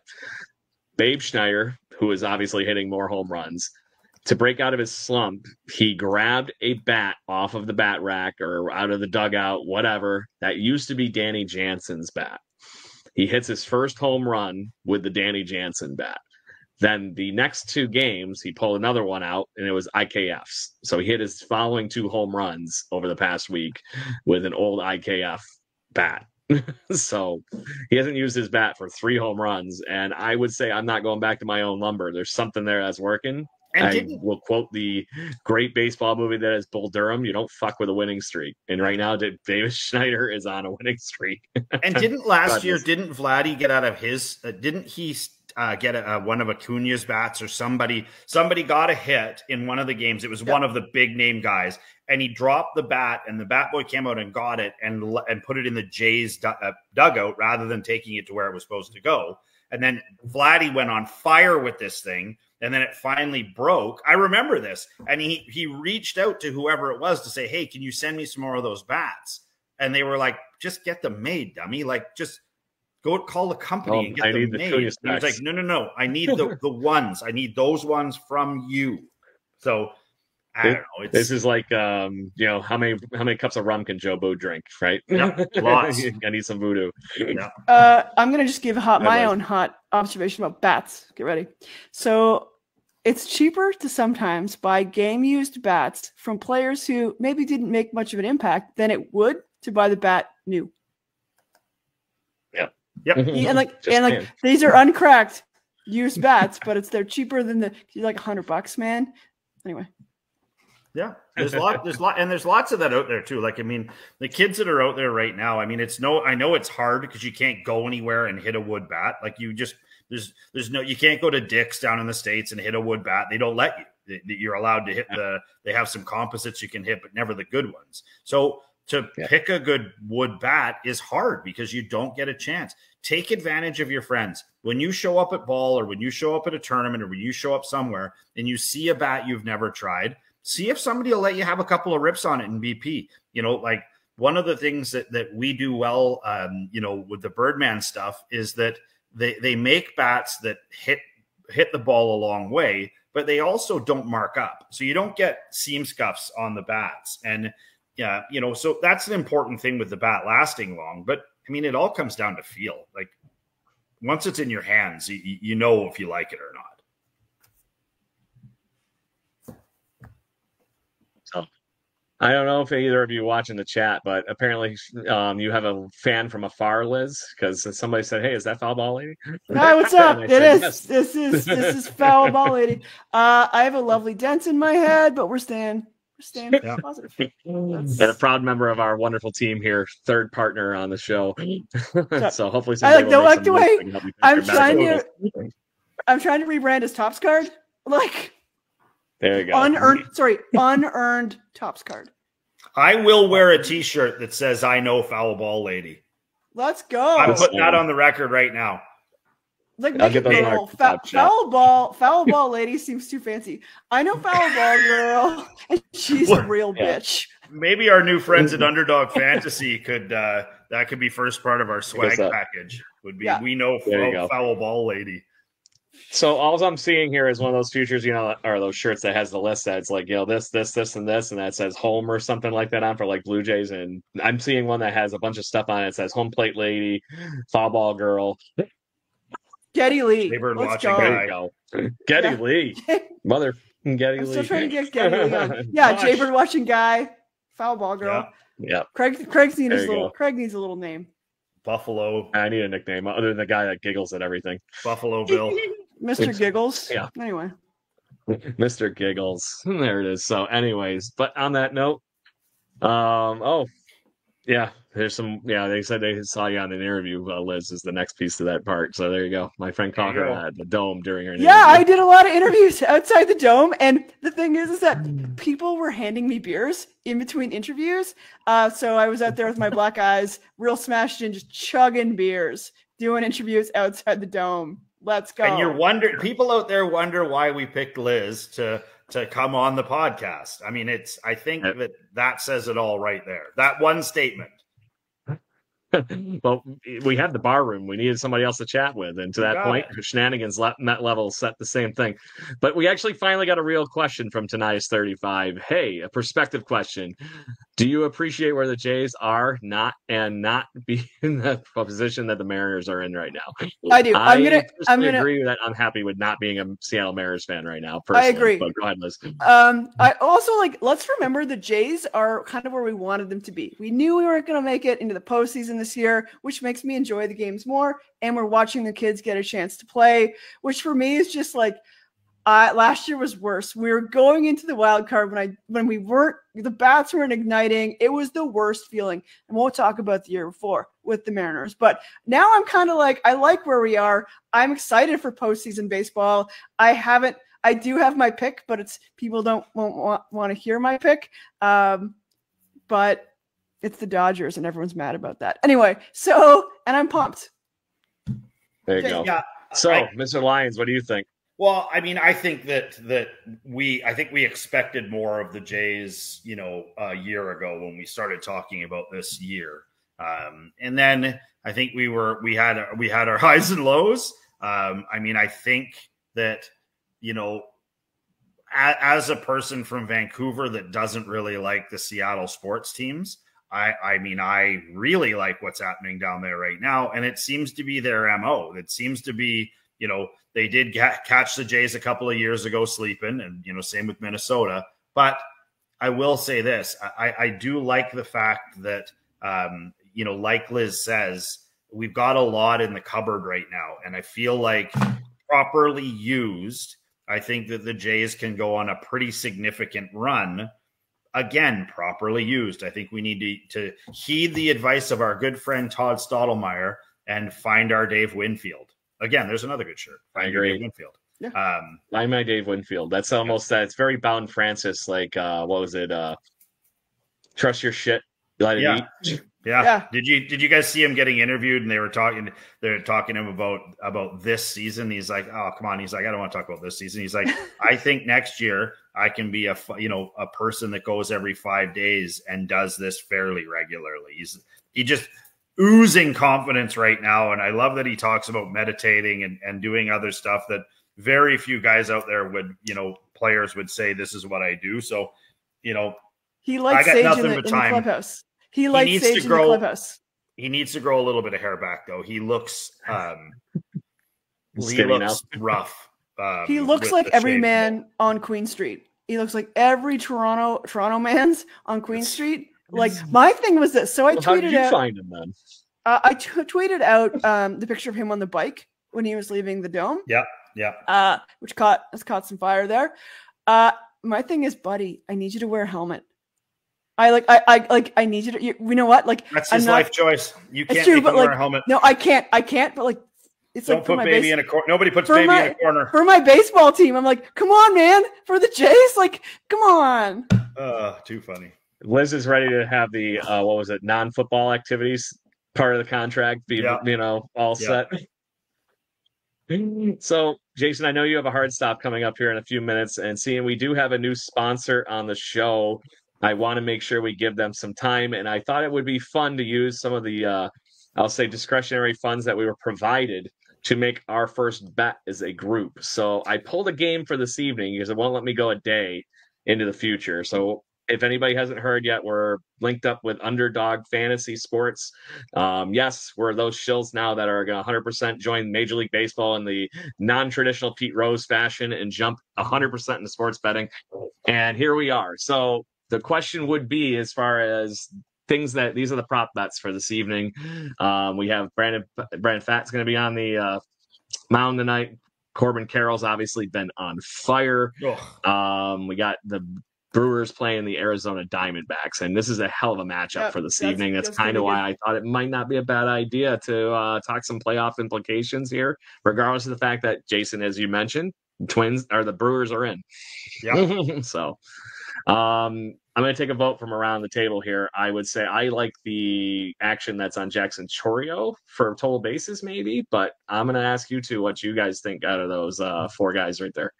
Babe Schneider, who is obviously hitting more home runs, to break out of his slump, he grabbed a bat off of the bat rack or out of the dugout, whatever, that used to be Danny Jansen's bat. He hits his first home run with the Danny Jansen bat. Then the next 2 games, he pulled another one out, and it was IKF's. So he hit his following 2 home runs over the past week with an old IKF bat. So he hasn't used his bat for 3 home runs, and I would say I'm not going back to my own lumber. There's something there that's working. And I will quote the great baseball movie that is Bull Durham: you don't fuck with a winning streak. And right now, David Schneider is on a winning streak. And didn't last year, didn't Vladdy get out of his, didn't he get one of Acuna's bats, or somebody got a hit in one of the games? It was one of the big name guys, and he dropped the bat, and the bat boy came out and got it and put it in the Jays dugout rather than taking it to where it was supposed to go. And then Vladdy went on fire with this thing, and then it finally broke. I remember this. And he reached out to whoever it was to say, hey, can you send me some more of those bats? And they were like, just get them made, dummy. Like, just go call the company and get them made. He was like, no. I need the ones. I need those ones from you. So I don't know. This is like, how many cups of rum can Jobo drink, right? Yep, lots. I need some voodoo. Yeah. I'm going to just give my own hot observation about bats. Get ready. So it's cheaper to sometimes buy game-used bats from players who maybe didn't make much of an impact than it would to buy the bat new. Yep. And these are uncracked used bats, but they're cheaper than like $100, man. Anyway. Yeah, there's lots of that out there too. Like, I mean, the kids that are out there right now, I mean, I know it's hard because you can't go anywhere and hit a wood bat. Like, you can't go to Dick's down in the States and hit a wood bat. They don't let you. You're allowed to hit they have some composites you can hit, but never the good ones. So to pick a good wood bat is hard because you don't get a chance. Take advantage of your friends. When you show up at ball, or when you show up at a tournament, or when you show up somewhere and you see a bat you've never tried, see if somebody will let you have a couple of rips on it in BP. Like, one of the things that we do well, with the Birdman stuff is that they make bats that hit the ball a long way, but they also don't mark up. So you don't get seam scuffs on the bats. And so that's an important thing with the bat lasting long. But I mean, it all comes down to feel. Like, once it's in your hands, you know if you like it or not. I don't know if either of you watching the chat, but apparently you have a fan from afar, Liz, because somebody said, "Hey, is that Foul Ball Lady?" Hi, what's up? It is. Yes. This is Foul Ball Lady. I have a lovely dent in my head, but we're staying positive. And a proud member of our wonderful team here, third partner on the show. So hopefully, I like the way I'm trying to rebrand his Topps card. Like, there you go. Unearned Topps card. I will wear a T-shirt that says "I know Foul Ball Lady." Let's go. I'm putting that on the record right now. Like, make it real. Foul ball lady seems too fancy. I know Foul Ball girl, and she's a real bitch. Maybe our new friends at Underdog Fantasy could that could be first part of our swag package. Would be we know Foul Ball Lady. So all I'm seeing here is one of those futures, or those shirts that has the list that's like, this, and this, and that says home or something like that on for like Blue Jays. And I'm seeing one that has a bunch of stuff on it. It says home plate lady, foul ball girl. Geddy Lee. Let's go. Geddy Lee. Mother Geddy Lee. I'm still trying to get Geddy Lee on. Yeah, Jaybird watching guy, foul ball girl. Yeah. Craig needs a little name. Buffalo. I need a nickname other than the guy that giggles at everything. Buffalo Bill. Mr. Giggles. Yeah. Anyway. Mr. Giggles. There it is. So, anyways, but on that note, yeah, there's some. Yeah, they said they saw you on an interview. Liz is the next piece to that part. So there you go. My friend caught her at the Dome during her. Yeah, I did a lot of interviews outside the Dome, and the thing is that people were handing me beers in between interviews. So I was out there with my black eyes, real smashed in, just chugging beers, doing interviews outside the Dome. Let's go. And you're wondering, people out there wonder why we picked Liz to come on the podcast. I mean, I think that says it all right there. That one statement. Well, we had the bar room. We needed somebody else to chat with. And to that point, Shenanigans Met Level set the same thing. But we actually finally got a real question from Tanias 35. Hey, a perspective question. Do you appreciate where the Jays are not be in the position that the Mariners are in right now? I do. I'm gonna agree with that. I'm happy with not being a Seattle Mariners fan right now. Personally. I agree. But go ahead, Liz. I also let's remember the Jays are kind of where we wanted them to be. We knew we weren't going to make it into the postseason this year, which makes me enjoy the games more. And we're watching the kids get a chance to play, which for me is just last year was worse. We were going into the wild card when the bats weren't igniting. It was the worst feeling. And we'll talk about the year before with the Mariners. But now I'm kind of I like where we are. I'm excited for postseason baseball. I do have my pick, but it's people won't want to hear my pick. But it's the Dodgers, and everyone's mad about that. Anyway, and I'm pumped. There you go. Yeah, so, Mr. Lyons, what do you think? Well, I mean, I think that we expected more of the Jays, a year ago when we started talking about this year, and then I think we had our highs and lows. I mean, I think that as a person from Vancouver that doesn't really like the Seattle sports teams, I mean, I really like what's happening down there right now, and it seems to be their MO. It seems to be, they did catch the Jays a couple of years ago sleeping, and, same with Minnesota. But I will say this. I do like the fact that, like Liz says, we've got a lot in the cupboard right now. And I feel like properly used, I think that the Jays can go on a pretty significant run. Again, properly used. I think we need to heed the advice of our good friend Todd Stottlemyre and find our Dave Winfield. Again, there's another good shirt. I agree. Dave Winfield. Yeah. Find my Dave Winfield. That's almost that. It's very Bowden Francis. What was it? Trust your shit. Let it eat. Yeah. Did you guys see him getting interviewed? And they were talking to him about this season. He's like, oh, come on. He's like, I don't want to talk about this season. He's like, I think next year I can be a person that goes every 5 days and does this fairly regularly. He just oozing confidence right now. And I love that he talks about meditating and doing other stuff that very few guys out there would, players would say, this is what I do. So, he likes Sage in the clubhouse. He likes Sage in the clubhouse. He needs to grow a little bit of hair back, though. He looks rough. He looks like every man on Queen Street. He looks like every Toronto man's on Queen Street. Like, my thing was this. So I tweeted how did you out. Find him then? I tweeted out the picture of him on the bike when he was leaving the Dome. Yeah. Which has caught some fire there. My thing is, buddy, I need you to wear a helmet. I need you to. You know what? Like, that's his life choice. You can't make him wear a helmet. No, I can't. But it's don't put baby in a corner. Nobody puts baby in a corner. For my baseball team, I'm like, come on, man. For the Jays, like, come on. Too funny. Liz is ready to have the non-football activities part of the contract be all set. So, Jason, I know you have a hard stop coming up here in a few minutes, and seeing we do have a new sponsor on the show, I want to make sure we give them some time, and I thought it would be fun to use some of the, I'll say, discretionary funds that we were provided to make our first bet as a group. So I pulled a game for this evening because it won't let me go a day into the future. So if anybody hasn't heard yet, we're linked up with Underdog Fantasy Sports. Yes, we're those shills now that are going to 100% join Major League Baseball in the non-traditional Pete Rose fashion and jump 100% into sports betting. And here we are. So the question would be, as far as these are the prop bets for this evening. We have Brandon Pfatt's going to be on the mound tonight. Corbin Carroll's obviously been on fire. We got the Brewers playing the Arizona Diamondbacks, and this is a hell of a matchup for this evening. That's kind of why I thought it might not be a bad idea to talk some playoff implications here, regardless of the fact that, Jason, as you mentioned, the Brewers are in. Yeah. So I'm going to take a vote from around the table here. I would say I like the action that's on Jackson Chourio for total bases, maybe, but I'm going to ask you two what you guys think out of those four guys right there.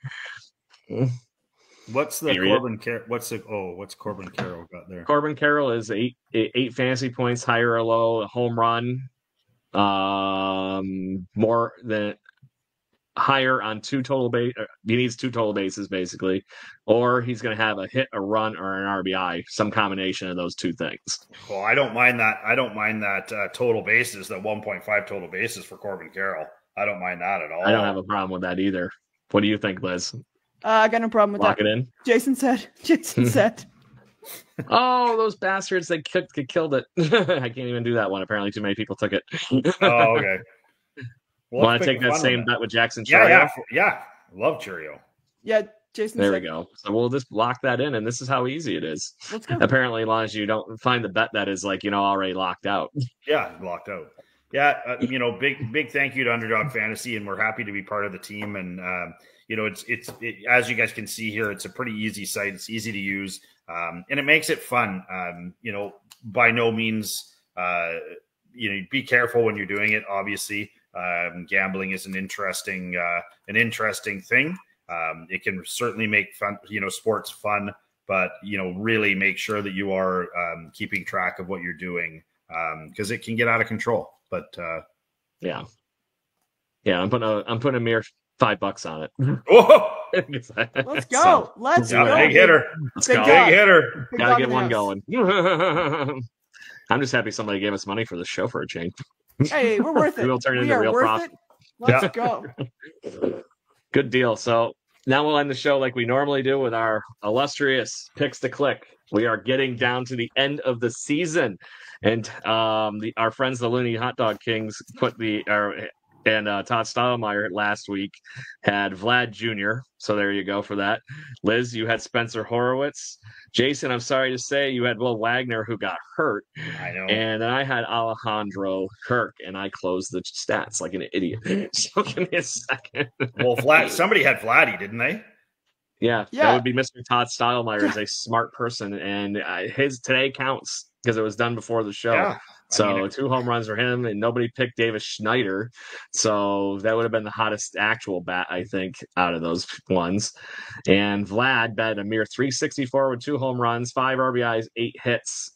What's Corbin Carroll got there? Corbin Carroll is eight fantasy points, higher or low, a home run, more than higher on two total base. He needs two total bases basically, or he's going to have a hit, a run, or an RBI, some combination of those two things. Well, I don't mind that. Total bases, the 1.5 total bases for Corbin Carroll. I don't mind that at all. I don't have a problem with that either. What do you think, Liz? I got no problem with Lock that. it in. Jason said. Oh, those bastards! They killed it. I can't even do that one. Apparently, too many people took it. Oh, okay. Want to take that same bet with Jackson Chourio? Yeah. Love Chourio. Yeah, Jason. There we go. So we'll just lock that in, and this is how easy it is. Let's go. Apparently, as long as you don't find the bet that is already locked out. Yeah, locked out. Yeah, big thank you to Underdog Fantasy, and we're happy to be part of the team. And it's as you guys can see here, it's a pretty easy site. It's easy to use, and it makes it fun. By no means, be careful when you're doing it. Obviously, gambling is an interesting thing. It can certainly make fun, sports fun, but really make sure that you are keeping track of what you're doing, because it can get out of control. But yeah, I'm putting a mere $5 on it. Whoa! Let's go. Let's go. Big hitter. Let's go. Big hitter. Gotta get one going. I'm just happy somebody gave us money for the show for a change. Hey, we're worth it. We'll turn into real profit. Let's go. Good deal. So now we'll end the show like we normally do with our illustrious picks to click. We are getting down to the end of the season, and our friends the Looney Hot Dog Kings put Todd Stottlemyre last week had Vlad Jr. So there you go for that. Liz, you had Spencer Horowitz. Jason, I'm sorry to say you had Will Wagner, who got hurt. I know. And then I had Alejandro Kirk, and I closed the stats like an idiot. So give me a second. Well, somebody had Vladdy, didn't they? Yeah, that would be Mr. Todd Stottlemyre. Is a smart person, and his today counts because it was done before the show. Yeah. So 2 home runs for him, and nobody picked Davis Schneider. So that would have been the hottest actual bat, I think, out of those ones. And Vlad batted a mere .364 with 2 home runs, 5 RBIs, 8 hits.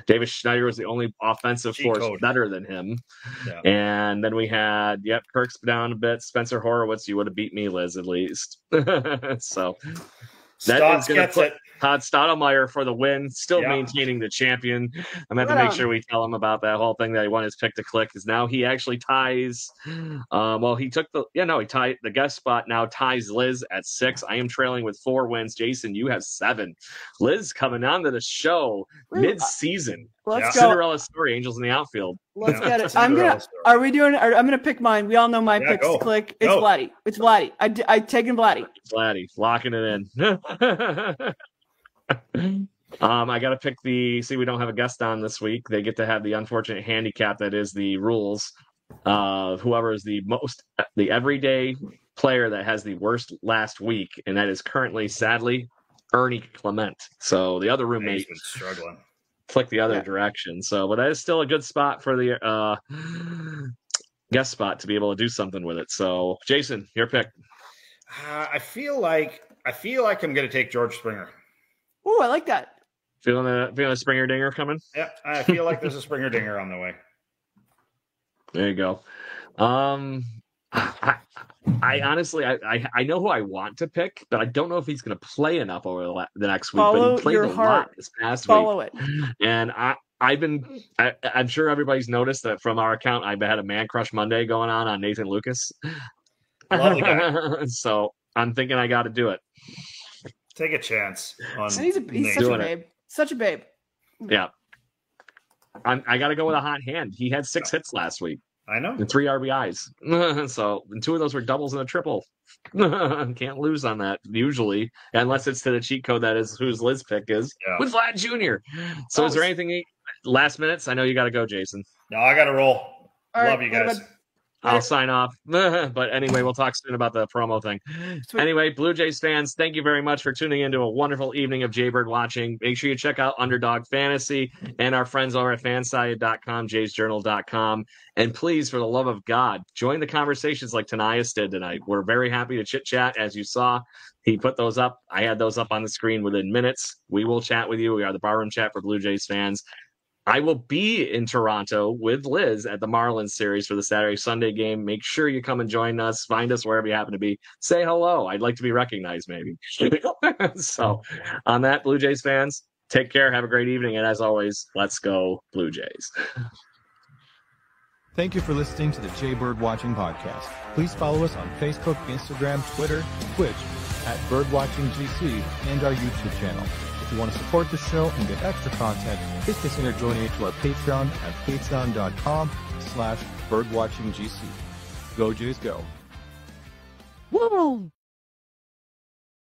Davis Schneider was the only offensive force better than him. Yeah. And then we had, Kirk's down a bit. Spencer Horowitz, you would have beat me, Liz, at least. So that is going to put Todd Stottlemyre for the win, still maintaining the champion. I'm going to have to make sure we tell him about that whole thing that he won his pick to click, because now he actually ties. He took he tied the guest spot, now ties Liz at 6. I am trailing with 4 wins. Jason, you have 7. Liz coming on to the show mid-season. Let's go. Cinderella story, Angels in the outfield. Let's get it. I'm gonna pick mine. We all know my picks to click. It's Vladdy. It's Vladdy. I taken Vladdy. Vladdy, locking it in. I got to pick we don't have a guest on this week. They get to have the unfortunate handicap that is the rules. Whoever is the everyday player that has the worst last week, and that is currently, sadly, Ernie Clement. So the other roommate been struggling. Click the other direction. So, but that is still a good spot for the guest spot to be able to do something with it. So, Jason, your pick. I feel like I'm going to take George Springer. Oh, I like that. Feeling a Springer dinger coming? Yeah, I feel like there's a Springer dinger on the way. There you go. I honestly, I know who I want to pick, but I don't know if he's going to play enough over the next week. Follow but he played your a heart. lot this past Follow week. it. And I'm sure everybody's noticed that from our account, I've had a Man Crush Monday going on Nathan Lucas. Love the guy. So I'm thinking I got to do it. Take a chance. He's such a babe. Such a babe. Yeah. I got to go with a hot hand. He had 6 hits last week. I know. And 3 RBIs. So, and 2 of those were doubles and a triple. Can't lose on that usually, unless it's to the cheat code that is whose Liz pick is with Vlad Jr. So, is there anything last minutes? I know you got to go, Jason. No, I got to roll. All Love right, you guys. I'll sign off. But anyway, we'll talk soon about the promo thing. Sweet. Anyway, Blue Jays fans, thank you very much for tuning into a wonderful evening of Jaybird watching. Make sure you check out Underdog Fantasy and our friends over at fanside.com, jaysjournal.com. And please, for the love of God, join the conversations like Tanias did tonight. We're very happy to chit chat. As you saw, he put those up. I had those up on the screen within minutes. We will chat with you. We are the Barroom Chat for Blue Jays fans. I will be in Toronto with Liz at the Marlins series for the Saturday-Sunday game. Make sure you come and join us. Find us wherever you happen to be. Say hello. I'd like to be recognized, maybe. So, on that, Blue Jays fans, take care. Have a great evening. And as always, let's go Blue Jays. Thank you for listening to the Jaybird Watching Podcast. Please follow us on Facebook, Instagram, Twitter, Twitch at BirdwatchingGC and our YouTube channel. If you want to support the show and get extra content, please consider joining to our Patreon at patreon.com/birdwatchinggc. Go Jays, go. Woo!